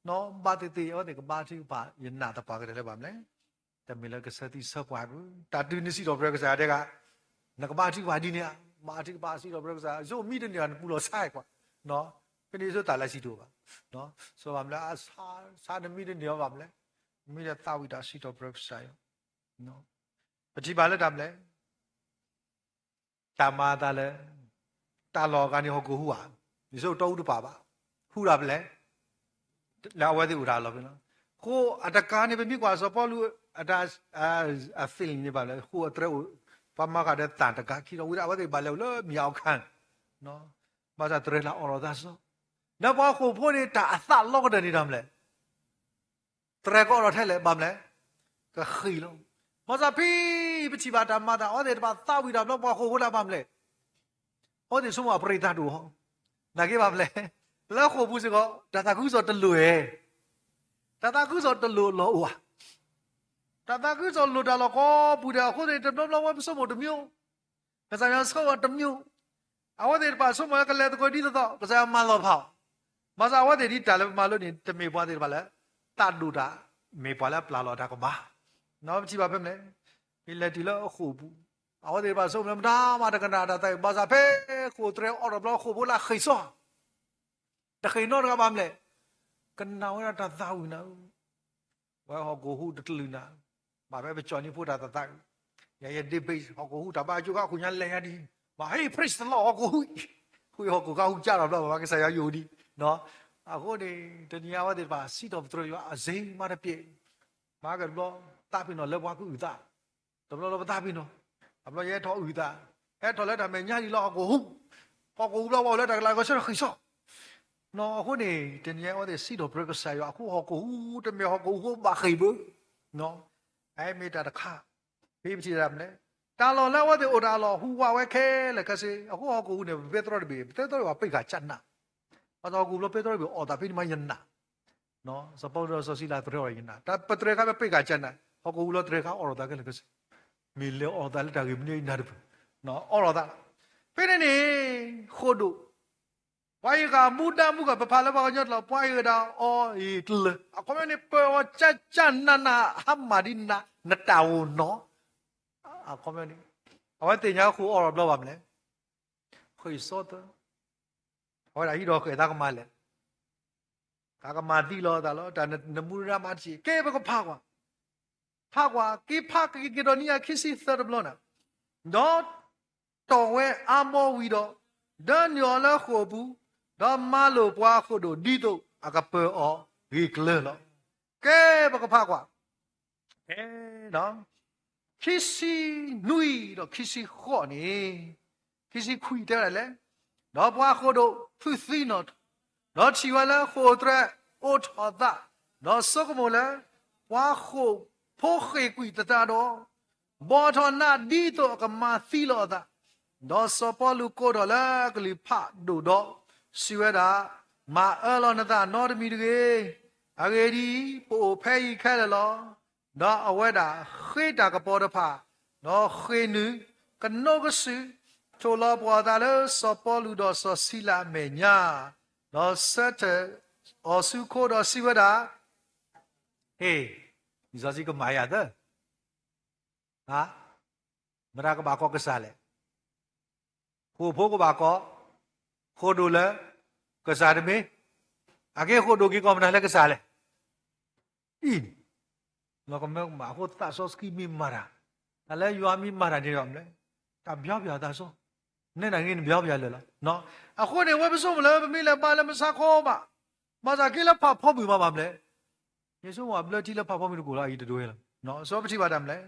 နော်ဘာတေရောတဲ့ကဘာချီပါယနာတပါကလေးပါမလဲတမီလကစတိဆောပွားဘူးတာတူနစီတော့ဘရကစားတဲ့ကနကဘာတိပါဒီနေမာတိပါစီတော့ဘရကစားဇိုမိတဲ့နေရာပူလို့ဆိုင်ကွာနော်ကနေဆိုတာလက်စီတို့ပါနော်ဆိုပါမလားစာနမိတဲ့နေရာပါမလဲမိတဲ့သာဝိတာစီတော့ဘရကစားရောနော်ပတိပါလက်တာမလဲတာမာတာလဲတာလောကနေဟောကိုဟူဟာဒီဆိုတော့တူပါဟူတာမလဲလာဝဲတဲ့ဥဒါလောပဲနော်ကိုအတကားနေပဲမြကွာဆိုပေါ်လူအတာအဖီလင်းနေပါလေဟိုအတရပမာကတဲ့တန်တကခီတော့ဝိရဝတဲ့ဘာလဲလို့မြောက်ခန့်နော်ဘာသာတရလာအော်ဒါဆိုနဘောကိုဖို့နေတာအသလောကတဲ့နေတယ်မလဲတရကောတော့ထဲလေဘာမလဲကခီလုံးဘာသာဖီပချိပါတမတာအော်တဲ့ဘာသာဝိရတော့ဘောကိုဟိုလာဘာမလဲဟောဒီဆုံးအပရိသတ်တို့ဟောနာကေဘာမလဲလောက်ကိုဘူးစကောဒါတာကူဆိုတလူရဲ့ဒါတာကူဆိုတလူလောဝါ ta ta cứ cho lụt là có bùi đào khô thì tập năm lâu số một tầm nhiêu cái sao nhau số tầm nhiêu áo thì bà số mà cái lẽ tôi đi đó cái sao mà lo phao mà sao áo thì đi trả lại mà luôn thì tầm mấy bao thì bà lẽ ta đủ đã mấy bao lẽ là lo đã có ba nó chỉ bà phim này cái lẽ thì là khổ bu áo thì bà số mà đa mà cái nào đã tại bà sao phê khổ treo ở đó khổ bu là khơi xóa đã khơi nó ra bám lẽ cái nào là ta giàu nào và họ cố hút được lừa nào bà bé chọn những phụ ta ta ya đi bây họ cố hút ta ba chú các cô nhăn lẹ đi mà hey praise the Lord họ cố hút họ cố gắng hút cha đó mà cái sao yêu đi nó cô này từ nhà vào thì bà xí đập rồi à dễ mà đẹp bể mà cái đó ta bị nó lỡ qua cái ta tầm đó ta bị nó tầm đó ye thọ ta ye thọ lấy ta mình nhá đi lo họ cố hút lo vào lấy ta lại có sao khơi sao nó cô này từ nhà vào thì xí đập rồi cái sao họ cố hút từ mình họ cố hút bà khơi bữa nó ai mới ta được khá vì chỉ làm đấy ta lo làว่าแต่ta lo hu wa we khe le ka se aku ha ku ne petro de petro wa pe ka chan na pa so ku lo petro bi o ta pe ma yan na no so po ro so si la petro yan na ta petro ka pe ka chan na ha ku lo tre ka o ta ke le ka se mi le o ta le ta ke mi na de no o ta pe ne ni kho do wa yi ka mu da mu ka pa la ba nyot lo pa yi da o yi tle a ko ne pe o cha chan na na ha ma din na na ta wo no à có mấy đi, hỏi tiền nhau khu ở đâu làm đấy, khơi sốt đó, hỏi là ít đó khơi ta có mà lẽ, ta có mà đi lo ta lo, ta nên mua ra mà chỉ, cái bao có phá qua, cái đó nia khi xí thật lo nè, đó, tàu về amo vi đó, đó nhỏ là khổ bu, đó mà lo qua khổ đồ đi đâu, à cái bờ ở, ghi lơ lo, cái bao có phá qua, cái đó. khi si nuôi đó khi si khó nè khi si khui thế này lẽ đó qua khô độ phu si nó đó chỉ là khô tre ô thọ ta đó số cái là qua khô phô khê quỷ ta đó bỏ thọ na đi to cái mà si lo ta đó số bao lu cô đó là cái li phá đồ đó siêu đó mà ở lo ta nó được mi được à cái đi bộ phe khai là lo đó ở ngoài đó khi đã có bỏ được phá đó khi nữ cái nô cái sự cho lo bỏ ra là so bỏ lu đó so xí la mẹ nhà đó sẽ thế ở sự cố đó siêu đó hey giờ gì có máy à đó hả mà ra cái bà có cái sao lẽ khu phố của bà có khu đồ là cái sao đấy mấy à cái khu đồ kia có mà là cái sao lẽ nó có mấy mà khu ta so ski mi mara ta lấy yuan mi mara đi làm đấy ta biểu ta so nên là nghe biểu rồi là nó à khu này với bây giờ mà là mi là ba là mình sao khó mà sao cái là phá phá bị mà làm đấy như số mà bây giờ chỉ là phá phá bị nó lại đi đuôi là nó số bị bắt làm đấy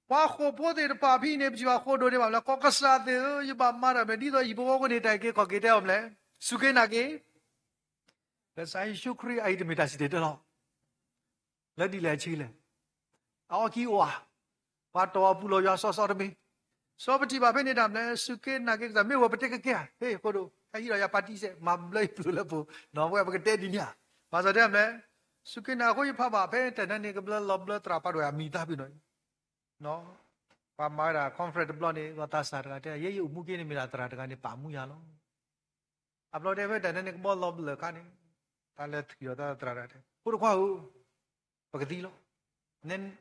qua khu phố thì phá phi này chỉ qua khu đồ để làm là có cái sao thì như bà mara mình đi rồi ibu có cái này cái có cái đấy làm đấy suke na cái cái sai shukri ai thì mình ta sẽ được đó lấy đi lấy chi lấy ao kí oa và tàu bù lô so đó mi so bati bà bên này làm này suke na cái gì mấy bati cái kia hey cô đồ cái gì đó party sẽ mà lấy bù lô bù nó cái cái tết đi nhá mà giờ đây này suke na có gì phá bà bên thế này cái bờ lоб bờ trapa rồi mi ta bị nói nó và mai là conference bờ này người ta sát cái thế ye umu cái này mi là tra cái này pamu ya lo upload đây bên thế này cái bờ lоб bờ cái này ta lấy thì ta tra cái thế cô đồ khoa u cái gì lo nên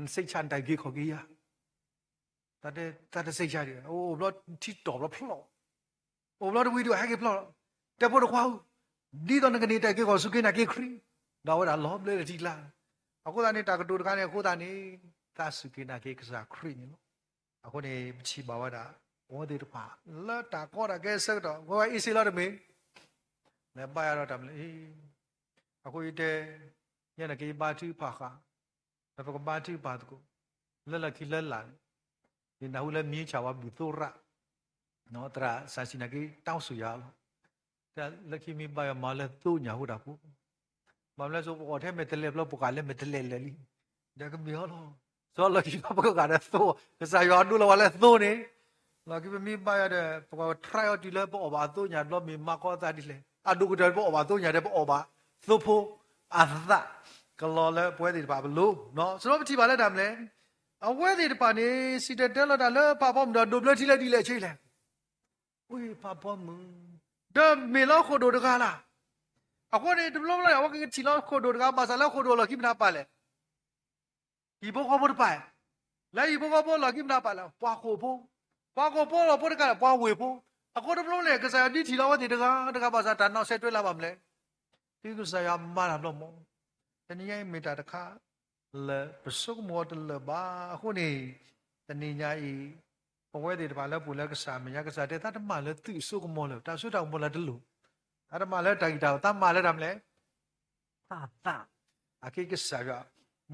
xây chăn đại kia khó kia ta xây chăn đi ô lo chỉ đổ lo phlo ô lo đi video hay cái phloแต่พอเราเข้าดีตอนนั้นก็นี่แต่ก็สุกี้นักเก็ตดาวดาล้อมเลยทีละအခုတည်းတကတူတကနေအခုတည်းသာစုကိနာကေကစားခရီနော်အခုနေချီပါဝတာဝဒေတပါလာတာကောတာကဲဆက်တော့ကိုအီစီလာတယ်မေလဲပါရတော့တယ်လေအခုဤတဲ့ညနေကေပါတိပါခါဒါပကပါတိပါတကိုလဲလခိလဲလာဒီနာဟုလဲမြင်းချာဝဘီသောရနော်တရာစာစီနာကေတောင်းဆူရလို့ဒါလခိမီပါရမလဲသူ့ညာဟုတ်တာဘူးမလဲဆိုပေါ်ထဲမဲ့တလဲဘလပကလည်းမဲ့တလဲလေလီဒါကမြေလို့ဆိုလခိပကကရသောကစားရဒူလဝလဲသောနေလခိမီပါရတဲ့ပကထရိုက်တီလဲပေါ်ပါသူ့ညာတော့မီမကောတာဒီလေအဒုကတယ်ပေါ်ပါသူ့ညာတဲ့ပေါ်ပါသုဖို့အသက ကလော်လဲပွဲတွေပါဘလို့နော်ဆိုတော့မကြည့်ပါနဲ့ဒါမလဲအဝဲတွေတပါနေစီတက်တက်လာတာလဲပါပေါ်မတော့ဒိုဘလတီလက်တီလက်ချိလဲဝေးပါပေါ်မဒါမေလောခိုဒိုတကားလားအခုနေဒဘလမလာဝကချီလောခိုဒိုတကားပါစလာခိုဒိုလကိမနာပါလဲဒီဘောကဘောတပါလဲဒီဘောကဘောလကိမနာပါလားပွားခိုဖို့ပွားခိုဖို့လောပေါ်တကားပွားဝေဖို့အခုဒဘလလေကစားဒီချီလောဝတိတကားပါစားတန်းနောက်ဆက်တွဲလာပါမလဲဒီကစားရမှာတော့မောတနည်းရဲ့မေတာတခါလေပစုမောတလဘာအခုနေတနည်းညာဤဘဝတွေတပါလဲပူလဲကစားမရကစားတဲ့တတ်မှလဲသူစုကမောလဲတာဆွတောင်မောလဲတလူအရမလဲတိုင်တာတမလဲရမလဲတာအကိကစားရ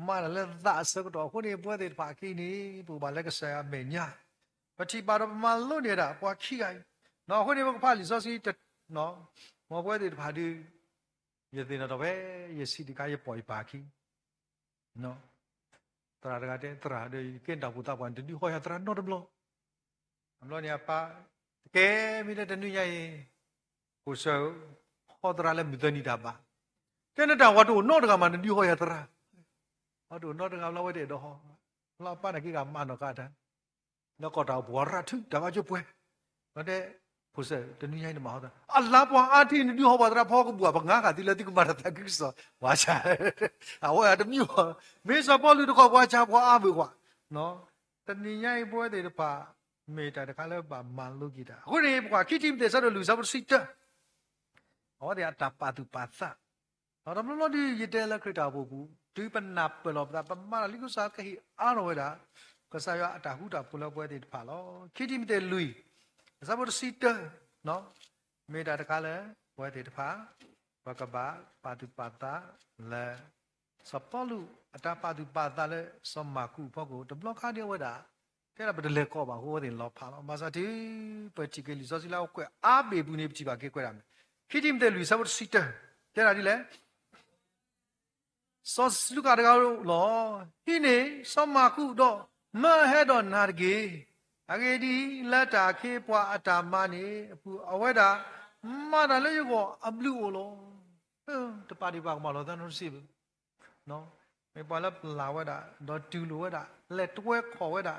မလဲသာစကတော့အခုနေဘဝတွေတပါကိနေပူပါလဲကစားရမေညာပတိပါရမလို့နေတာပွားခိကိုင်နော်အခုနေဘကဖာလီစောစီနော်မောဘဝတွေတပါဒီရတဲ့တော့ပဲရစီဒီကရပေါ်ပါခိနော်တရာကတဲ့တရာတွေကင်တာဘူတာပွန်ဒီဟောရတရာနော်တဘလောအမလို့နေပါကဲမိတဲ့တနုရရင်ကိုစောဟောတရာလည်းမသိနေတာပါကဲနေတာဝတ်တို့နော်တကမှဒီဟောရတရာဝတ်တို့နော်တကလောက်ဝဲတဲ့တော့ဟောလာပါနကိကမနောကတာနော်ကတော့ဘဝရထုဒါမှကျပွဲဘာတဲ့ဘုဆက်တနည်းရိုင်းမှာဟုတ်တာအလ္လာဟ်ပွားအာတီနီဟောပါတရာဖောကဘူဘာငါကတိလက်တိကမရတာကိစ္စဝါချာအဝဲတမျိုးမေစပေါ်လူတခေါ်ဝါချာဘွားအဘူကွာနော်တနည်းရိုင်းပွဲတွေတပါမေတာတခါလဲပါမန်လူကြီးတာအခုနေကွာခိတိမတဲ့ဆရလူစပ်စစ်တာဟောတဲ့အတာပါတူပါသတော့မလို့ဒီရတဲ့လက်ခရတာဘူးဒီပနာပလောပမလာလိကုစားခိအားရောတာကစားရအတာဟုတာပလောပွဲတွေတပါလောခိတိမတဲ့လူစပ်စစ်တာနော်မေတာတခါလဲပွဲတွေတပါဘကဘာပါတူပါတာလဲစပလူအတာပါတူပါတာလဲစမကုဘောကိုတဘလခါဒီဝဒါတဲ့ဘဒလေကောပါဟိုတဲ့လောဖာလောမစာတီပတိကလီစောစီလောက်ကွအာဘေဘူးနေပတိပါကေကွရမယ်ခိတိမတဲ့လူစပ်စစ်တာတဲ့ရာဒီလဲစောစလူကတကောလောဟိနေစမကုတော့မဟဲတော့နာကေအကေဒီလက်တာခေပွားအတာမနေအခုအဝဲတာမတာလေရောအဘလူလောတပါဒီပါကမလောတန်စီဘူးနော်မေပါလာလာဝဲတာတော့တူလိုဝဲတာလက်တွဲခေါ်ဝဲတာ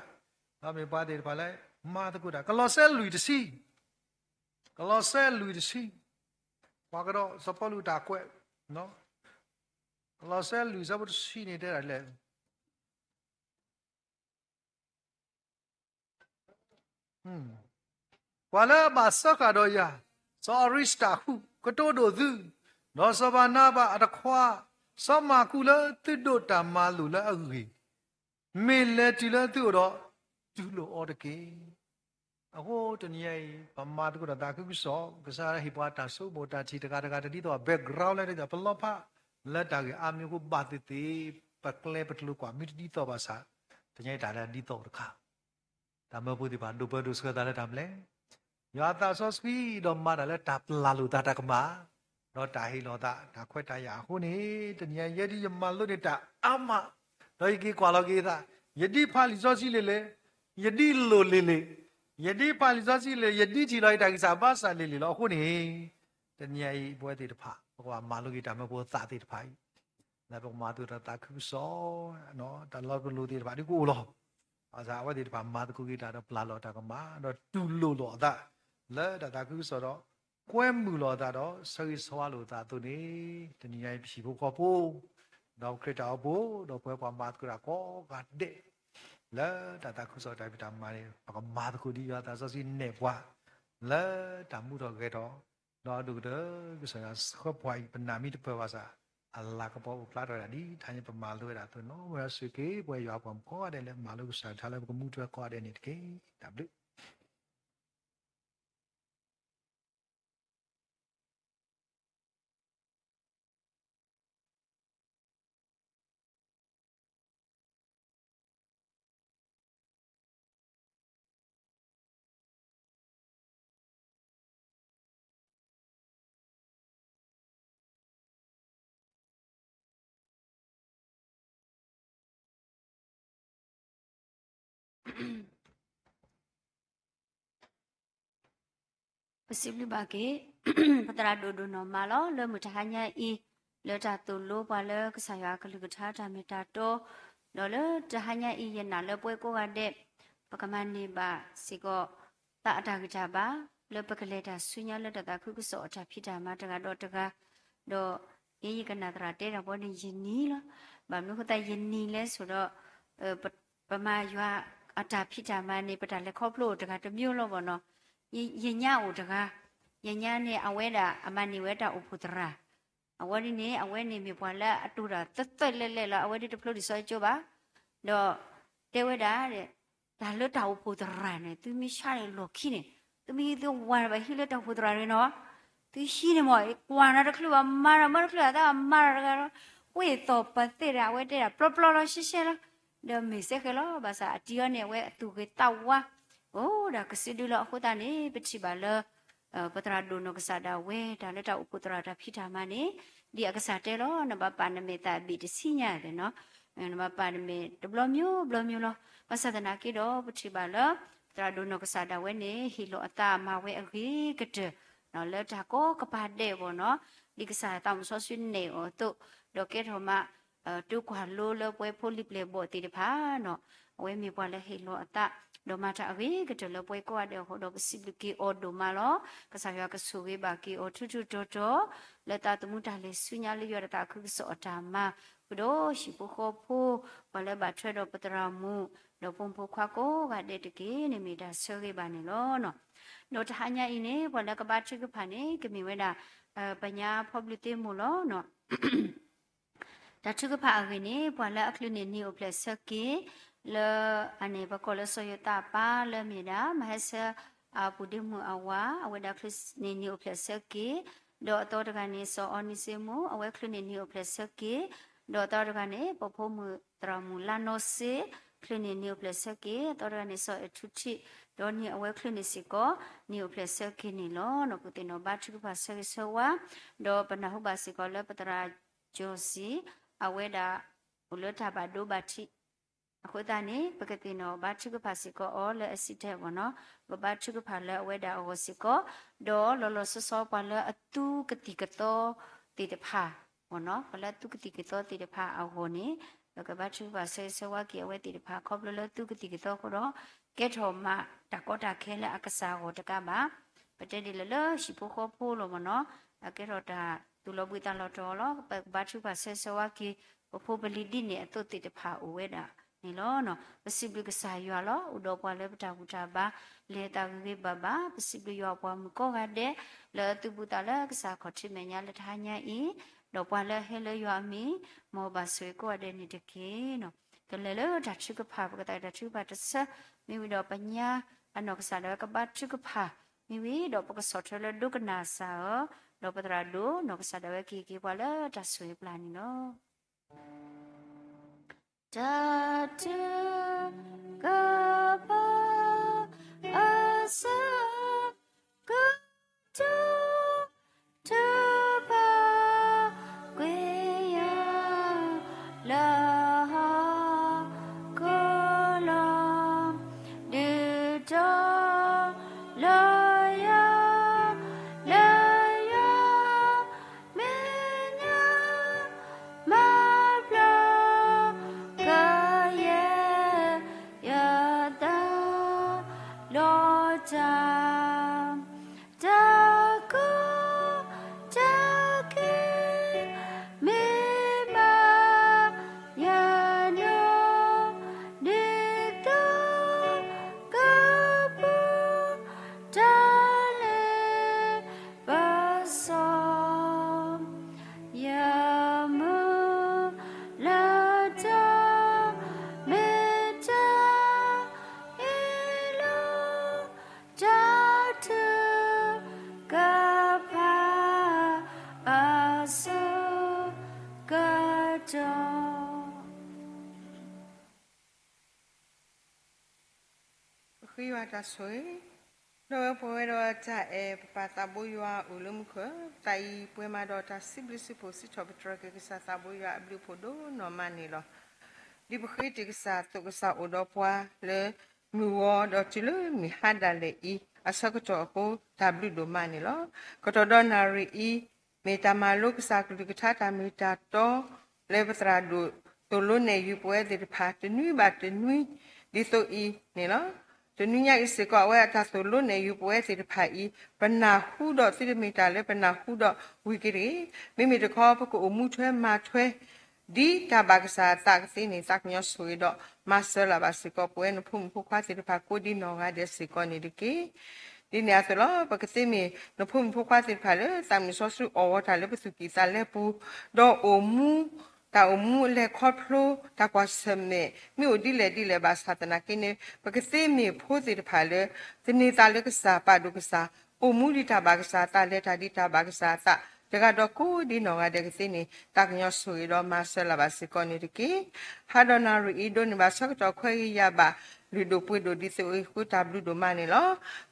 အမေပါတဲ့ပါလဲမာတကူတာကလောဆဲလူတစီကလောဆဲလူတစီဘာကတော့စပလူတာကွဲနော်ကလောဆဲလူစပလူစီနေတဲ့လေဝါလာဘာစကတော့ယာစောရစ်တာဟုကတိုဒိုသူနော်စဘာနာဘာအတခွာစမကူလတိဒိုတာမာလူလာအဂီမေလေတီလာသူတော့ဒူလိုအော်တကေအခုတနည်းပမာတကူတာကုစောကစားဟိပွားတာဆုဘောတာချီတကာတတိတော့ background လိုက်တဲ့ဘလောဖာလက်တာကအမျိုးကိုပါတိပကလေပတလူကွာမိတီတော့ပါစားတနည်းတာလည်းဒီတော့တခါဒါမဘူးဒီပါဒုပဒုစကတာလည်းတမ်းလဲယာတာဆော့စကီတော့မာတယ်လည်းတပ်လာလူတာတကမာတော့တာဟီလောတာဒါခွက်တရအခုနေတနည်းရဒီမလို့နေတာအမတော့ကြီးကွာလောကြီးတာယတိဖာလီစောစီလေယတိလိုလေယတိဖာလီစောစီလေယတိချီလိုက်တာကစားပါစားလေလောအခုနေတနည်းဘွဲတိတဖာဟိုမာလူကြီးတာမဘောသာတိတဖာလည်းဘမာတူတာခုစောနော်တလောကလူတိတဖာဒီကိုလောอาจารย์ว่าดีป่ะมาตะกุกีตาတော့ပလာလောတာကမှာတော့တူလို့လောတာလဲတာကူဆိုတော့ကွဲမှုလောတာတော့ဆွေဆွာလို့တာသူနေတနည်းအားဖြင့်ဖို့ကောဖို့တော့ခရတာဖို့တော့ပွဲပါမာတကူတာကောကတဲ့လဲတာကူဆိုတိုင်းပြတာမာနေပကမာတကူဒီရတာဆိုစီနေပွားလဲတာမှုတော့ခဲ့တော့တော့ဒုတဲ့ကဆိုရစခပွိုင်ပနာမီတပွဲပါစားအလာကပေါ်ပလာတော့ဒီထိုင်ပမာလို့ရတော့နော်ဝရဆွေကေပွဲရွာပေါ်ခေါ်တယ်လေမာလို့စားထားလဲကမှုတွေခေါ်တယ်နေတကေဒါဘလို့possible ba ke patara do no malo le mu ta nya i le ta tu lo pa le ka sa ya ka lu ka tha ta me ta to lo le ta ha nya i ye na le pwe ko ga de pa ka ma ni ba si ko ta ta ka ja ba le pa ka le ta su nya le ta ta khu ku so ta phi ta ma ta ga do ta ga do yi ka na tra te da bo ni yin ni lo ba mi ko ta yin ni le so do pa ma ywa a ta phi ta ma ni pa ta le kho plo ta ga ta myo lo bo no yin nya o ta ga yin nya ni a we da a ma ni we ta o pu tra a we ni a we ni mi pwa la a tu da ta le la a we de plo di so jo ba do te we da de da le ta o pu tra ne tu mi sha le lo khi ne tu mi do wa ba hi le ta pu tra ne no tu shi ne mo kwa na da khlu ba ma ra khlu da ma ra ga we to pa te da we te da plo plo lo shi shi lo de mi se ke lo ba sa ti yo ne we tu ke ta wa o da ka si du lo khu ta ne pe chi ba leပတရာဒုနကစားတာဝဲဒါလက်တော့ပုတရာတာဖိတာမနေဒီအကစားတဲလို့နဘပါနမေတာဘီတစီညာတယ်နော်နဘပါနမေဒဘလမျိုးလောပသဒနာကိတော့ပတိပါလပတရာဒုနကစားတာဝဲနေဟီလိုအတာမဝဲအခိကတဲ့နော်လက်တာကိုကပါတဲ့ဘောနော်ဒီကစားတောင်ဆောဆွနေအောတုဒေါကေထောမတုခွာလိုလပွဲဖိုလီပလေဘောတီတဖာနော်အဝဲမြေပွားလဲဟီလိုအတာဒိုမာတာအဝေးကတလပွဲကွာတဲ့ဟိုတော့ပစီလကီအော်ဒိုမာလောကစားရကဆူဝေးပါကီအော်ထူတော်လက်တာတမှုတာလေးဆုညာလေးရတာခုစောတာမဘဒိုရှိဖို့ခေါ်ဖို့ဘလည်းဘာထွဲတော့ပတရာမှုတော့ပုံဖို့ခွာကိုကတဲ့တကေနေမိတာဆွေးပါနေလောနော်တော့တဟညာအင်းနေဘလည်းကဘာချစ်ကဖာနေကမိဝဲတာပညာဖော်ပလစ်တေမို့လောနော်ဒါချစ်ကဖာအဝင်နေဘလည်းအခလူနေနေကိုပလက်ဆက်ကီle ane bakola soyota pa le mira mahasa apudimu awa aweda kris ni ni opleseki do to daga ni so onisemu awe klu ni ni opleseki do to daga ni pophomu tramu lanose klu ni ni opleseki to daga ni so etuchi do ni awe klu ni siko ni opleseki ni lo no putino ba chu ba se so wa do panahu ba siko le patra josi aweda ulota ba do ba thiအခုတည်းနေပကတိနောဘာချုကဖာစီကောအော်လဲအစီတဲ့ဘောနော်ဘာချုကဖာလဲအဝဲတာအောစီကောဒေါ်လောလောဆောဆောပါလဲအတူကတိကတောတိတဖာဘောနော်ဘလဲတူကတိကတောတိတဖာအောဟိုနေကဘာချုကဖာဆေဆဝကီအဝဲတိတဖာခေါပလလတူကတိကတောကိုတော့ကဲထောမတကောတာခဲလဲအကစားကိုတကပါပတဲ့ဒီလလရှိဖို့ခေါ်ဖို့လို့မနော်အကဲတော့တာသူလောပွေတန်လောတော်လောဘာချုကဖာဆေဆဝကီဖို့ပလီဒီနေအတုတိတဖာအဝဲတာနေလောနော်ပစိပလကစားရွာလောဥတော်ပွားလဲပတာဝတာပါလေတာဝေဘဘာပစိပလရွာပွားမကောကတဲ့လဲသူပူတာလဲကစားခေါ်ချင်မညာလက်ထားညာဤတော့ပွားလဲဟဲလဲရွာမီမောဘဆွေကိုတဲ့နေတကေနော်ကလဲလဲတာချုကဖာပကတဲ့ချုပါတဆမိဝီတော့ပညာအနောကစားတော့ကပတ်ချုကဖာမိဝီတော့ပကဆော့ထလဲဒုကနာစာတော့ပတရာဒိုနောကစားတော့ကီပွားလဲတဆွေပလာနီနော်Tatu kapa asa kutu tupa kuya laha kolam dito laya menya mabla ta suy rồi bữa đó ta ta bôi hoa ulum khờ tay bữa mà đó ta sibli sipo si chọp trọ cái sa ta bôi hoa blu podo no mani lo đi bữa khi thì sa to cái sa odo qua le mi wo đó chỉ le mi hada le I asa ko to ko ta blu do mani lo ko to do na ri I မေတာမာလုကစားကလူကထားတာမေတာတော့လေပစရာဒူတိုလိုနေယူပွဲဒီဖာတနွိဘာတနွိဒီဆိုအီနေလားတနွိညာအစ်စကောဝဲတာဆိုလိုနေယူပွဲဒီဖာအီပနာဟုတော့စီမီတာလေပနာဟုတော့ဝီကရီမိမိတခေါ်ပကိုအမှုထွဲမာထွဲဒီတာဘကစားတာကစီနေစကညောဆွေတော့မဆလာပါစကောပွဲနဖုန်ဖုခွာစီဖာကိုဒီနောငါတဲ့စကောနေဒီကေဒီနေအစလောပကစီမီနဖုန်ဖုခွာစီဖာလေစမ်ဆောဆူအော်တာလေပစုကီစာလေပူတော့အမှုတာအမှုလေခေါဖလိုတာကွာစမေမြို့ဒီလေဘာသာတနာကိနေပကစီမီဖိုးစီတဖာလေဒီနေတာလေကစားပါဒုကစားအမှုဒီတာဘာကစားတာလေတာဒီတာဘာကစားတာတကတော့ကိုဒီနောငါတဲ့ကစီနေတကညောဆွေတော့မဆလာပါစကောနေတကီဟာဒနာရီဒိုနေပါစကတော့ခွဲရပါလူတို့ပွေတို့ဒီဆိုခုတာဘလူတို့မနေလော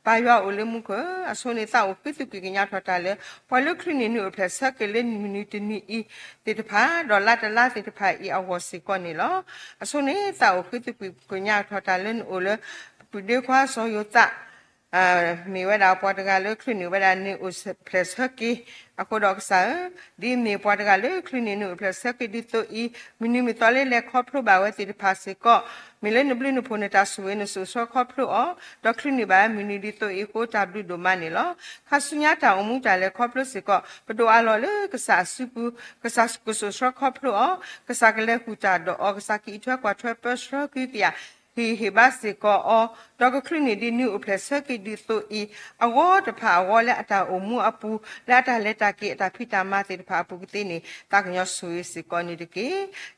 ပါရွာအိုလေမှုကအစုံနေတာကိုပိစုကညထော်တာလေပေါ်လုခရင်းနေအဖက်ဆက်ကလေးမီနစ်နီအီတေတဖာဒေါ်လာတလားတေတဖာအီအဝစီကောနေလောအစုံနေတာကိုပိစုကညထော်တာလေအိုလေပူဒေခွာဆိုယတာမေဝဒါပေါ်တကလေခရင်းနေဝဒါနေဥစပလက်ဆက်ကီအခုတော့ဆာဒီမေပေါ်တကလေခရင်းနေပလက်ဆက်ကီဒီတိုအီမီနီမီတော်လေခေါပလိုဘာဝဲတေတဖာစေကောမီလနဘလနဖုန်တာဆွေးနဆူဆောခေါပလိုအော်ဒေါခရနီဘာမီနီဒီတိုအီကိုတာဘလူဒိုမနီလောခါဆုညာတာအမှုတာလေခေါပလိုစေကောပတိုအလောလေကဆာစုပူကဆာကုဆူဆောခေါပလိုအော်ကဆာကလေဟူတာဒေါအော်ကဆာကီထွဲကွာထွဲပစရကီတီယာဟီဘာစေကောအော်ဒေါခရနီဒီနူအပလက်ဆက်ကီဒီတိုအီအဝေါ်တဖာဝေါ်လေအတာအမှုအပူလာတာလက်တာကီအတာဖိတာမတေတဖာပူကတိနေတကညောဆွေစေကောနေတကေ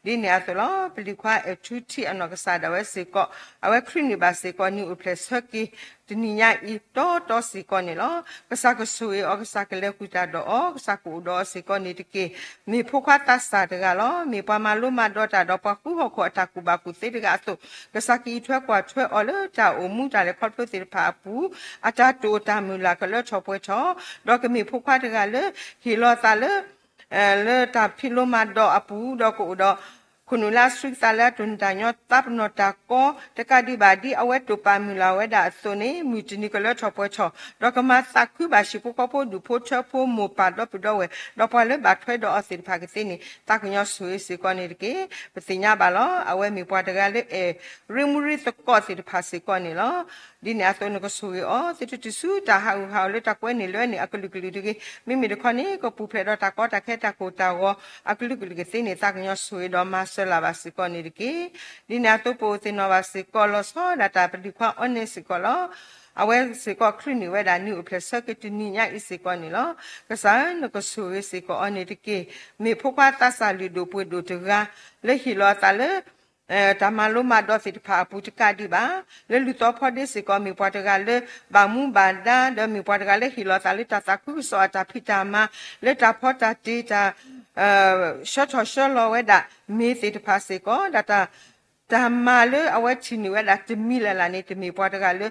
ဒီနေအသလောပလီခွာအထူတီအနောကစားဒဝဲစေကောအဝဲခရနီဘာစေကောနူအပလက်ဆက်ကီဒီနိညာဤတော့စီကောနေလောကစားကဆွေအောကစားကလေကူတာတော့ကစားကူတော့စီကောနေတကေမေဖို့ခွာတဆာတကလောမေပမာလုံးမတော့တာတော့ပကူဟခောအတာကူဘာကူစေတကအဆုကစားကီထွဲကွာထွဲအော်လေတာအမှုတာလေခေါပလို့စေဖာပူအတာတိုတာမူလာကလောချောပွဲချောတော့ကမေဖို့ခွာတကလေဟီလောတာလေလေတာဖီလိုမတော့အပူတော့ကိုတော့ခုနလာစရိသလာတွန်တညောတပ်နတာကောတကဒီဘာဒီအဝဲတူပါမူလာဝဲဒါဆိုနေမူတနီကလချောပွဲချောတော့ကမသခုဘာရှိပိုပိုဒူပိုချပိုမပါတော့ပတော့ဝဲတော့ပါလေဘာထွဲတော့အစီဖာကစီနေတကညောဆွေစီကောနေတကေပစညာဘာလောအဝဲမီပွားတကလေရီမူရီစကောစီဖာစီကောနေလောဒီနေအသွနကဆွေအောစစ်တဆူတာဟာလေတကွဲနေလွဲနေအကလူကလူတကေမိမိတခနေကပူဖလေတော့တကောတခဲတကိုတာဝအကလူကလူကစီနေတကညောဆွေတော့မဆလာဘာစီကောနေတကေဒီနာတော့ပိုစင်နောဘာစီကောလောဆောဒတာပတိခွာအနေစီကောလောအဝဲစီကောခရနီဝဲဒါနူအပလက်ဆက်ကတနီညာအစီကောနေလောကစားနကဆူရစီကောအနေတကေမေဖို့ခွာတဆာလီဒိုပွေဒိုတကလေဟီလောတာလေတမလုံးမတော့စစ်ဖာပူတကဒီပါလေလူတော့ဖော်ဒီစီကောမီပွားတကလေဘာမူဘာဒါဒမီပွားတကလေဟီလောတာလေတာကူဆောတာဖီတာမလေတာဖော်တာတီတာရှော့ရှော့လောဝဲဒါမေးစစ်ဖာစီကောဒါတာတမလေအဝဲချင်းဝဲဒါတမီလာနေတမီပွားတကလေ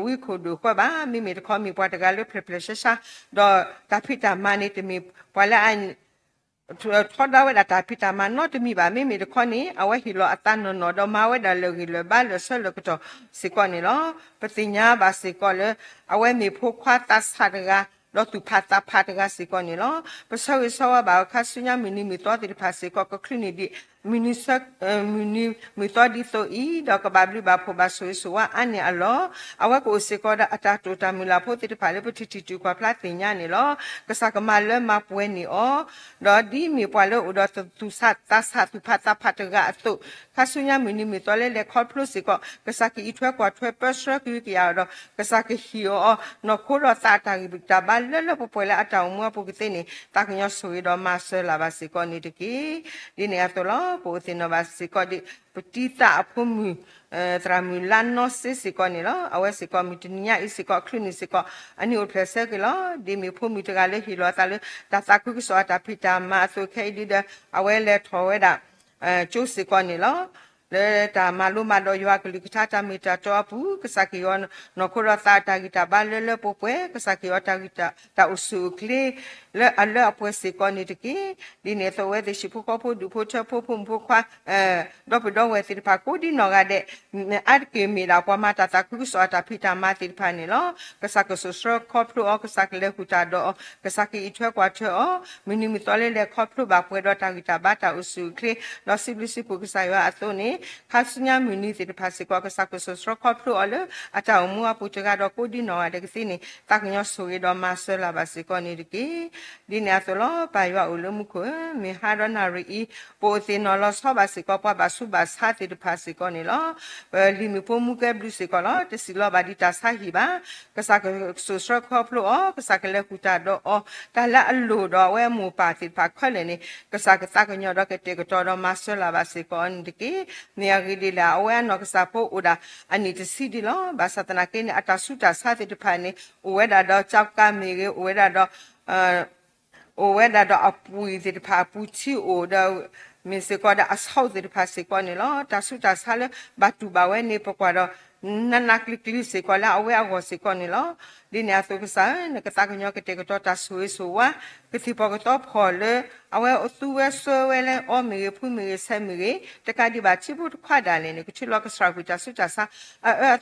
ဝီခိုဒူခွဘာမိမီတခေါမီပွားတကလေပရပလက်ရှာတော့တာဖီတာမနေတမီပွာလာအန်ထော်ဒါဝဲတာပီတာမနော့တမီပါမိမိတခေါနေအဝဲဟီလောအတန်နော်တော့မဝဲဒါလောဂီလောဘာလောဆလောကတော့စီကောနေလောပတိညာဘာစီကောလေအဝဲမီဖို့ခွာတတ်ဆာတကတော့သူဖတ်တကစီကောနေလောပဆောဝဆောဘာခါဆုညာမီနီမီတော့တိဖာစီကောကခရနီဒီမီနီဆက်မီနီမီတော့ဒီဆိုဤတော့ကဘာဘလီဘာဖို့ဘာဆိုဆိုဝအန်နေအလောအဝဲကိုစီကောဒါအတာတိုတာမူလာဖို့တိဖာလေပတိတီတူကွာဖလာတင်ညာနေလောကစားကမလဲမပွဲနေအောတော့ဒီမီပွာလို့တော့သူစတ်တဆတ်သူဖတ်တကအတုခါဆုညာမီနီမီတော့လေခေါပလို့စီကောကစားကီထွဲကွာထွဲပစရကီကရတော့ကစားကီဟီယောနော်ခိုတော့တာတာကီတာဘာလဲပပွဲလာအတောင်မွားပုကတဲ့နေတာကညဆွေတော့မဆလာပါစီကောနေတကီဒီနေအတော့ပိုစင်နဘာစီကောဒီပတိတာအဖုံမီတရာမီလန်နောစီကောနေလောအဝဲစီကောမီတနီယာအစီကောခရနီစီကောအနီအိုဖလက်ဆက်ကလောဒီမီဖုံမီတကလေဟီလောတာလေတာတာကုကစောတာဖီတာမဆိုခဲဒီဒအဝဲလေထောဝဲတာကျိုးစီကောနေလော le ta malu malo yo akli kita mita to apu kesakion no kurata ta kita balele popwe kesakio ta kita ta usukli le alle apu sikoni tiki dine to we de shipu kopo du po chapo pumpu kwa dopo do we tir pa kodi no gade arke mi la kwa mata ta ku so ta pita mati pani lo kesako so koplu o kesakle huta do kesaki itwe kwa cho minimi tole le koplu ba pwe do ta kita bata usukli lo siblisi pu kesayo atoni khasunya mini tir pa sikwa kesako so koplu ole ata umu apu chega do kodi no ade kisini taknyo suwi do masela basikoni tiki dine atolo pa yo ulum ko mi hadona ri po no lo so basiko pa basu basati de pasiko ni lo limi po mu ke blu siko lo te silo badita sahiba kasaka social couple o kasaka le kuta do o tala allo do we mu pati pa khole ni kasaka takanyo do ke te ko do masela basiko ndiki ni agidi la we no kasapo uda ani te sidi lo basatana ke ni atasuta sati de pani we da do chapka mi ge we da do o we da do apu de pa puti o da mi se ko da asau de pa se ko ni lo ta su ta sale batu ba we ni po ko do nana klikli se ko la we ago se ko ni lo di ne aso sa ne ka ta ko nyo ke te ko ta su so wa ke ti po ko to pho le awe o tu we so we le o mi pu mi se mi te ka di ba chi bu kwa da le ne ku chi lo ka sra ku ta su ta sa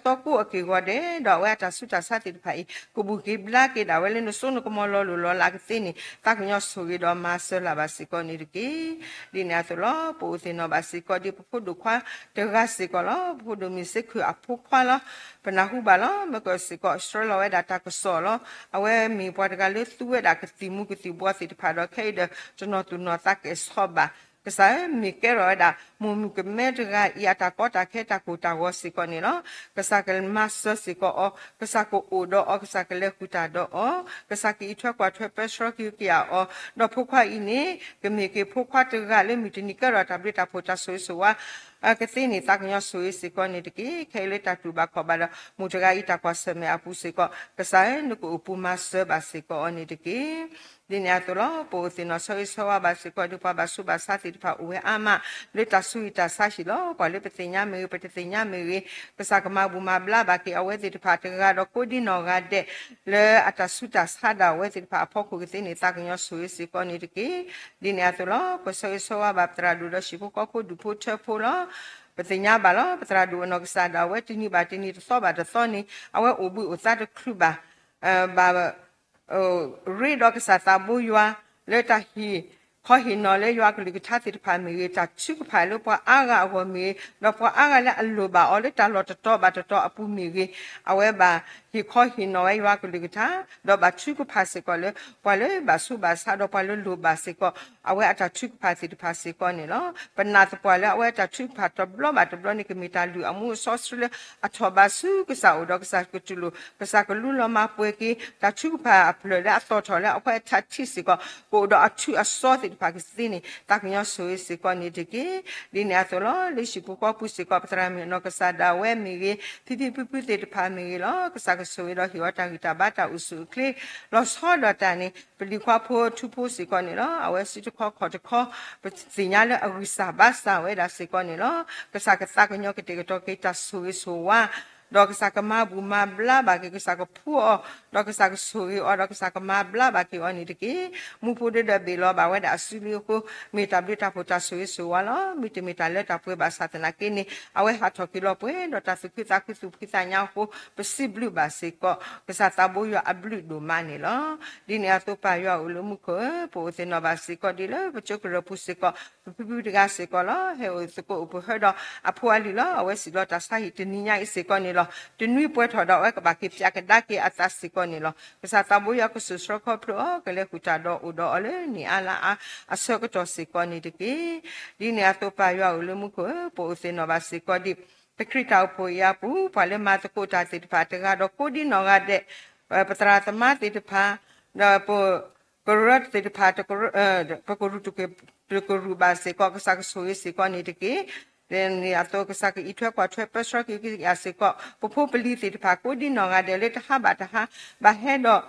to ku o ke go de do we ta su ta sa ti pa i ku bu ke bla ke da we le no so no ko mo lo la ke ti ni ta ko nyo so ge do ma so la ba se ko ni ki di ne aso lo po se no ba se ko di pu du kwa te ga se ko lo pu du mi se ku a pu kwa lo pa na hu ba lo me ko se ko stro lo we da ta ko so lo awe mi po ga le tu we da ke ti mu ke ti bo se ti pa do ke de no tu no ta ke soba ke sa mi ke ro da mu ke me ga ya ta ko ta ke ta ku ta wo si ko ni no ke sa ke ma so si ko o ke sa ko o do o ke sa ke le ku ta do o ke sa ki thwa kwa thwe pe shro ki ya o do phu kwa i ni ke mi ke phu kwa te ga le mi ti ni ke ro ta bi ta phu ta so so wa ke ti ni ta nyo so si ko ni ki ke le ta tu ba ko ba mu te ga i ta kwa se me apu si ko ke sa no ko pu ma se ba si ko ni ki dini atolo po tino so wa basi ko du pa basu basati pa uwe ama le tasuita sashi lo pa le petenya me pesa kama bu mabla ba ki awe ti pa te ga do ko di no ga de le atasuta sada we ti pa poko ki ni ta nyo so si ko ni ki dini atolo ko so wa ba tra du do shi ko du po che po lo petenya ba lo tra du no sada we ti ni ba ti ni so ba de so ni awe obu o sa de kluba ba read of Satabu you are later he call him no le you are going to touch it by me that chick pile for aga or me no for aga luba or little lot of top at the top of me however he called him no you are going to guitar no but chick passicole while basuba sad up a little basico away at a chick passy to passicone no but not the poil away at a chick part of blow at the blonic metal a more saucer at Tobasu Kisao Sakutulu Kasakalula mapweki that chick pa upload that thought or a tatisico go to a sorted Pakistani, taking so is the conitiki, the Natholo, the Shipuko, Pusiko, Trami, Nokasada, where me, Pipi put the Pamilo, Kasakasoida, Hiota, Bata, Usukli, Los Hodotani, Peliquapo, Tupu Siconilo, our city cock, Hotako, but Signala, Arisa Basta, where that's Siconilo, Kasakataka, Tokita, Suisoa. Dog sakama buma bla bagi kisaka puo dog sak suri or dog sakama bla bagi oni diki mupu de belo bawa da asuli ko mita bita puta sui suwalo mita mita le tapu basata na kini awe hatokilo pue do ta fikita kisu kita nyako pesiblu basiko kesata boyo ablu do mani lo dini atu pa yo ulumu ko po teno basiko dilo pechokro pusiko pipi diga siko lo he o siko upo hedo apu ali lo awe silo ta sahi tininya isiko ni lo tenui po tho da ka ba ki pya ka da ki atasi ko ni lo sa ta bo ya ko su sro ko pro ke le ku ta do u do le ni ala a so ko to si ko ni de ki di ni ato pa yo le mu ko po se no ba si ko di pe krita po ya pu pa le ma ko ta ti pa te ga do ko di no ga de patra ta ma ti pa da po ko rat ti pa to ko ru tu ke ko ru ba se ko sa ko so si ko ni de ki then ni ato ka sak itwa kwa thwe pesra ki ya se ko popo peli ti pa ko di no ga de le ta ba he do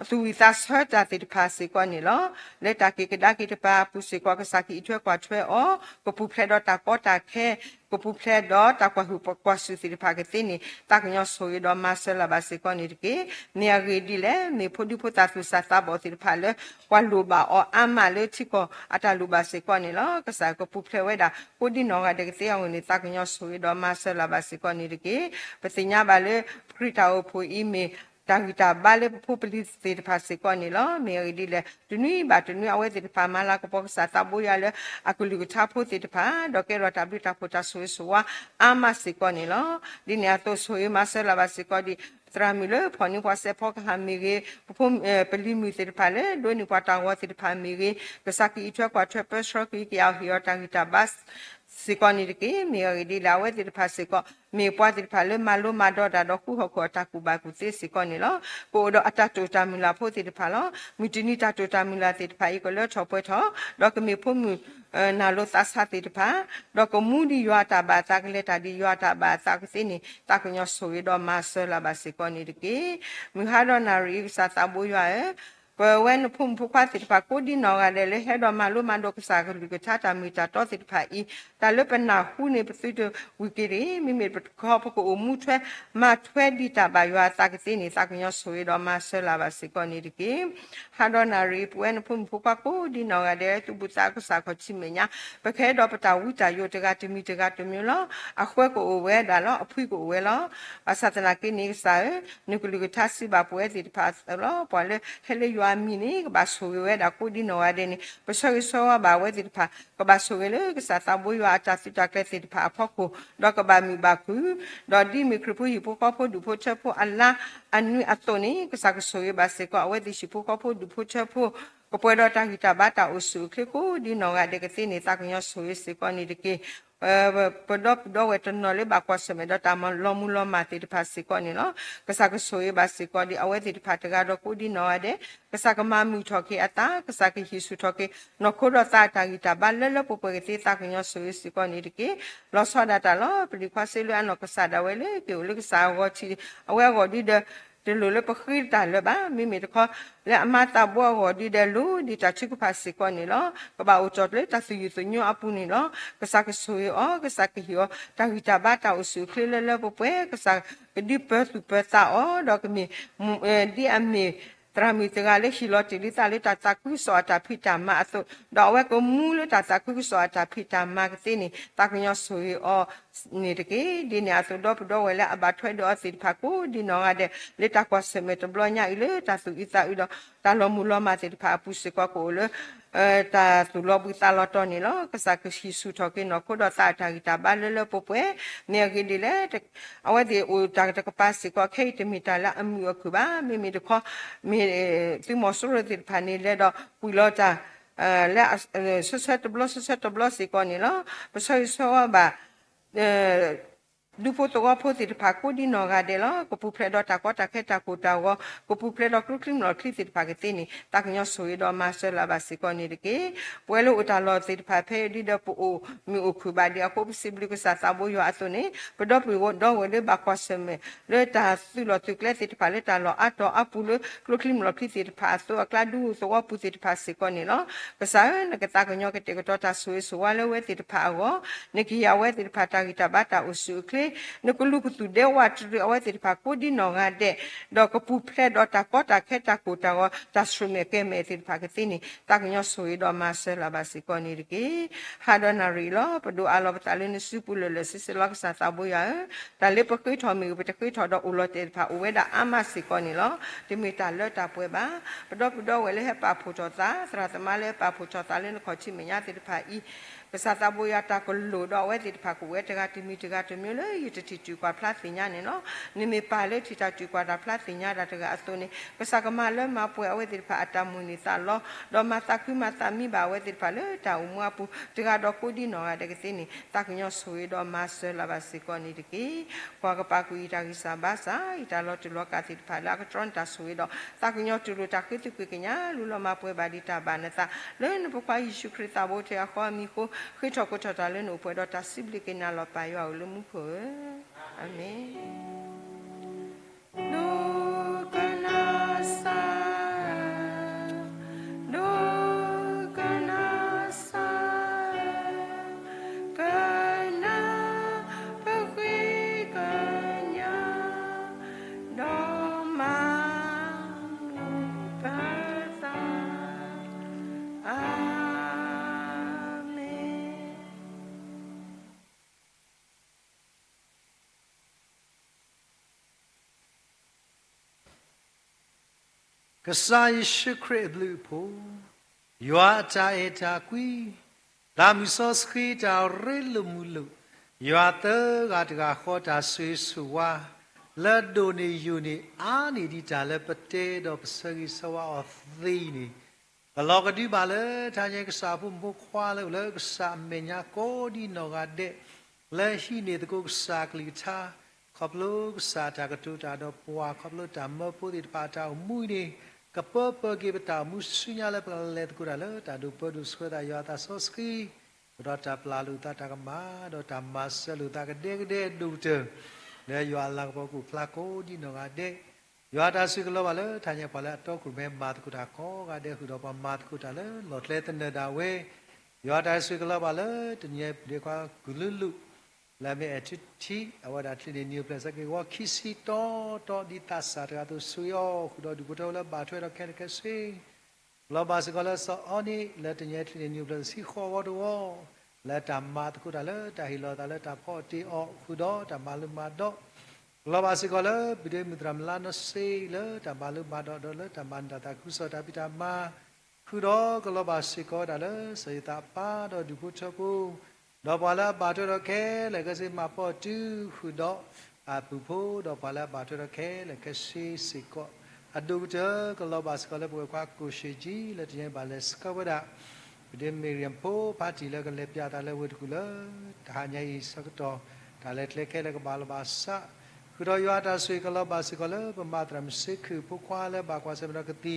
သူဝိသဆောတာတိဖာစီကောနီလောလက်တာကိကဒါကိတပါပူစီကောကစားကိအထွဲကွာထွဲအောကပူဖလက်တော့တာကောတာခဲကပူဖလက်တော့တာကွာဟုပကွာစုတိဖာကတိနီတာကညောဆိုရတော့မဆလာပါစီကောနီကေနေရီဒီလေမေဖိုဒီဖိုတာသူစာတာဘောတိဖာလေကွာလူပါအောအမလေချီကောအတာလူပါစီကောနီလောကစားကပူဖလက်ဝဲတာကိုဒီနောကတကတိအောင်နေတာကညောဆိုရတော့မဆလာပါစီကောနီကေပစညာပါလေခရတာအိုဖိုအီမေတာဂီတာဘာလေပူပလစ်စေတဖာစေကောနီလောမေရီဒီလေဒနွီဘာဒနွီအဝဲစေတဖာမလာကပေါစာတဘူရလေအခုလူကချဖို့စေတဖာဒေါကေရတာဘီတာဖိုတာဆွေးဆွာအာမစေကောနီလောဒီနေအတော့ဆွေးမဆလာပါစေကောဒီတရာမီလေဖော်နီပွားစေဖောကဟာမီရေဖုံပလီမီစေတဖာလေဒိုနီပွားတာဝစေတဖာမီရေကစကီချွာကွာချွပစရကီကီအော်ဟီယတာဂီတာဘတ်စေကောနီကေမေရီဒီလာဝဲစေတဖာစေကောမေပွားတိဖာလေမလိုမတော့တာတော့ခုဟခေါ်တာကူပါကူသေးစီကောနေလောကိုတော့အတတူတာမီလာဖို့တိဖာလောမီတီနီတာတူတာမီလာတိဖာဤကိုလောချောပွဲထောတော့ကမေဖို့မူနာလိုသတ်စာတိဖာတော့ကမူဒီရွာတာဘာတာကလေတာဒီရွာတာဘာတာကစီနီတာကညောဆိုရတော့မဆလာပါစီကောနေတကေမဟာတော့နာရီစာတာဘူရွာပဝဲနဖုန်ဖုခွာတိဖာကိုဒီနောကလည်းဟဲတော့မလိုမတော့ကစားကလူကချတာမီတာတော့တိဖာဤတာလပနာခုနေပစိတဝီကရီမိမေပခေါပကိုမူထွဲမထွဲဒီတာဘာရွာတာကစီနေတာကညောဆိုရတော့မဆလာပါစီကောနေတကေဟာတော့နာရီပဝဲနဖုန်ဖုခွာကိုဒီနောကလည်းသူပစာကစားခချိမညာပခဲတော့ပတာဝီတာယိုတကတမီတကတမျိုးလောအခွဲကိုဝဲဒါလောအဖွိကိုဝဲလောအသတနာကိနေစားနုကလူကသစီပါပွဲတိဖာလောပေါ်လေဟဲလေရွာမီနေကဘာဆိုဝဲဒါကိုဒီနောရတဲ့နေပဆောဆောဘာဝဲတိဖာကဘာဆိုဝဲလေကစားတာဘူရွာတာစီတာကတိဖာဖောက်ကိုတော့ကဘာမီဘာကူတော့ဒီမီခရပူဟိပိုကောဖို့ဒူဖို့ချက်ဖို့အလာအနွိအတိုနေကစားကဆိုရပါစေကောအဝဲတိရှိဖို့ကောဖို့ဒူဖို့ချက်ဖို့ကပွဲတော့တာဂီတာဘာတာအဆုခေကိုဒီနောရတဲ့ကတိနေတာကညောဆိုရစေကောနေတကေပဒပ်တော့ဝတ်နော်လေဘာကွာစမေတော့တာမလောမူလောမာတိတဖာစီကောနေနော်ကစားကဆိုရပါစီကောဒီအဝဲတိတဖာတကတော့ကိုဒီနော်ရတဲ့ကစားကမမူထော်ကေအတာကစားကဟီဆူထော်ကေနော်ခိုတော့တာတာဂီတာဘာလဲလဲပပကေတိတာကညောဆိုရစီကောနေတကေလောဆောဒတာလောပဒီခွာဆေလွနော်ကစားဒါဝဲလေကေလေကစားဝချီအဝဲကိုဒီde lo le pkhir ta le ba mi mi ko le amata bo go di de lu di ta chiku phasi ko ni lo ko ba o chot le ta su yu su nyu apu ni lo ka sa ka su yo ka sa ka yo ta wi ta ba ta o su khle le le po pwe ka sa ka di pe su pe ta o do ka mi di a mi tra mi te ga le hi lo ti li ta le ta ta ku so ta phi ta ma so do we ko mu le ta ta ku so ta phi ta ma ka ti ni ta ka nyo su yo ni de ke di ni a so do we le aba thwe do si pha ku di no ga de le ta kwa se me to blo nya i le ta su i ta i do ta lo mu lo ma ti pha pu se ko ko le ta su lo bu ta lo to ni lo ka sa ka shi su to ke no ko do ta ta gi ta ba le po pwe ne gi di le a we di o ta ta ka pa si ko ke ti mi ta la a mi o ku ba mi mi de ko mi ti mo so re ti pha ni le do pu lo ta le se to blo si ko ni lo pa so ba du poto go poti de pa ko di no ga de lo ko pu pre do ta ko ta ke ta ko ta go ko pu pre do kru krim lo kri ti pa ke ti ni ta nyo so yi do ma se la ba si ko ni de ke pwe lo uta lo ti pa phe di do pu o mi o khu ba di ko possible ko sa ta bo yo ato ni pe do pu go do we de ba ko se me le ta su lo tu kle ti pa le ta lo ato apu le kru krim lo kri ti pa so kla du so go pu ti pa si ko ni lo ka sa na ke ta nyo ke te ko ta su so wa le we ti pa go ne ki ya we ti pa ta gi ta ba ta o su kle ne ko lu ku tu de wa tu wa ti pa ko di no ga de do ko pu phe do ta ko ta khe ta ko ta go ta su me ke me ti pa ke ti ni ta nyo so yi do ma se la ba si ko ni ri ki ha do na ri lo pa do a lo ta le ni su pu le le si se lo sa ta bo ya ta le pa ku tho mi pa ta ku tho do u lo te pa u we da a ma si ko ni lo ti mi ta le ta pwe ba pa do we le he pa phu cho ta sra ta ma le pa phu cho ta le ko chi me nya ti pa i ka sa ta bo ya ta ko lo do we ti pa ku we ta ga ti mi ta ga ti mi le yi ti ti kwa pla ti nya ni no ni mi pa le ti ta ti kwa da pla ti nya da ta ga asto ni ka sa ka ma le ma pwe we ti pa ata mu ni sa lo do ma ta ku ma ta mi ba we ti pa le ta u mu apu ti ga do ko di no ga de ke ti ni ta ku nyo so do ma se la ba si ko ni de ki kwa ka pa ku i ta ki sa ba sa i ta lo ti lo ka ti pa la ka tron ta so do ta ku nyo tu lo ta ki ti ku ke nya lu lo ma pwe ba di ta ba na ta le no pa Yesu Krista bo te a ko mi ko khi cho ko cho ta le no pwe do ta sibli ke na lo pa yo lu mu ko amen no kana sa ကစားရှိခရစ်လူဖို့ယွာတာအတာကွီဒါမီဆောစခီတာရဲလူမူလူယွာတကတကခေါ်တာဆွေဆူဝါလက်ဒိုနေယူနေအာနေဒီတာလက်ပတဲတော့ပစရီဆဝါအသီနေဘလောကဒီပါလေထားချင်းကစားဖို့မခွာလို့လေကစားမညာကိုဒီနော်ကတဲ့လက်ရှိနေတကုကစားကလီတာခပ်လို့ကစားတာကတူတာတော့ပွာခပ်လို့တာမဖို့ဒီပါတာမူနေကပပကေပတာမုစညာလေပလေတကူရလေတာဒုပဒုဆွေတာယောတာဆောစကီရတာပလာလူတာတကမာတော့တာမဆလူတာကတဲ့တဲ့ဒုတဲ့လေယောလာကပကူဖလာကိုဒီနော်ကတဲ့ယောတာဆွေကလောပါလေထိုင်ရပါလေတော့ခုမဲမာတကူတာခေါ်ကတဲ့ခုတော့ပမာတကူတာလေလော်လေတနေတာဝဲယောတာဆွေကလောပါလေတညေဒီကွာဂူလူလူလာမေအတီအဝဒါတလီနီပလက်စကေဝါခီစီတော့ဒီတာစာရတော့ဆွေယောခုတော့ဒီဘတော်လာဘာထွဲတော့ခဲဆေလောဘာစကလာစောအနီလက်တညေတလီနီပလက်စီခေါ်ဝတော့လက်တမတ်ခုတလေတာဟီလောတာလက်တာဖော့တီအောခုတော့တမလူမတော့လောဘာစကလာဘိဒေမီဒရမ်လာနဆေလေတမလူမတော့လေတမန်တာခုစောတာပိတာမခုတော့ကလောဘာစကောတာလေစေတာပါတော့ဒီဘုချကူတော့ပါလာပါတော့ခဲလေကစီမပေါ်တူခုတော့အပူဖို့တော့ပါလာပါတော့ခဲလေကစီစီကောအဒုတကလောဘစကလဘွေခွာကိုရှိကြီးလေတင်ပါလေစကဝဒဒီမီရီယမ်ပိုပါတီလေကလေပြတာလေဝတ်ကူလာဒါညိစကတော့ဒါလေလေခဲလေကဘာလဘာစခုတော့ရွာတာဆွေကလောဘစကလပမာတရမစိခုပုခွာလေဘာကွာစမရကတိ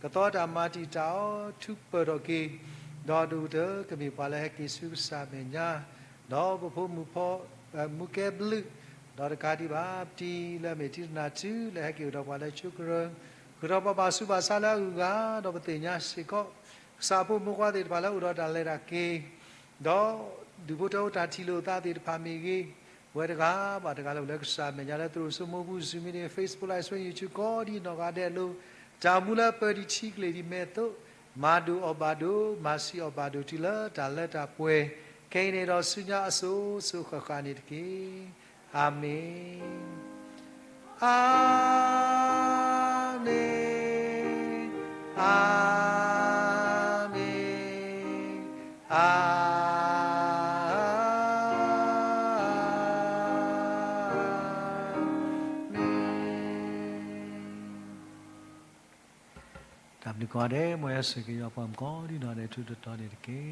ကတော့ဓမ္မတိတောထုပရောကေတော့ဒုတကမိပါလေကိစုစာမညာတော့ဘဖို့မူဖို့မူကဲဘလူတော့တကားဒီပါတီလဲမေတိနာချူလဲကေတော့ပါလဲချုကရခုတော့ပါစုပါဆာလာဥကတော့ပတိညာစီကောစာဖို့မကွာတဲ့ပါလဲဥတော့တာလဲတာကေတော့ဒီဘုတော်တာတီလို့တာတဲ့ဖာမီကြီးဝဲတကားပါတကားလို့လဲကစားမညာလဲသူတို့စမဘူးဇူမီနေ Facebook Live ဆွေး YouTube ကောဒီတော့ကတဲ့လို့ဂျာမူလာပရီချီကလေးဒီမဲ့တော့မာဒူအဘာဒူမာစီအဘာဒူတီလာဒါလက်တာပွဲကိနေတော့စုညာအဆိုးဆုခခာနေတကေအာမင်အာမင်အာမင်အာဒါမီကောတဲ့မွေးစကေရပမ်ကောဒီနော်တဲ့ထူတော်တဲ့ကေ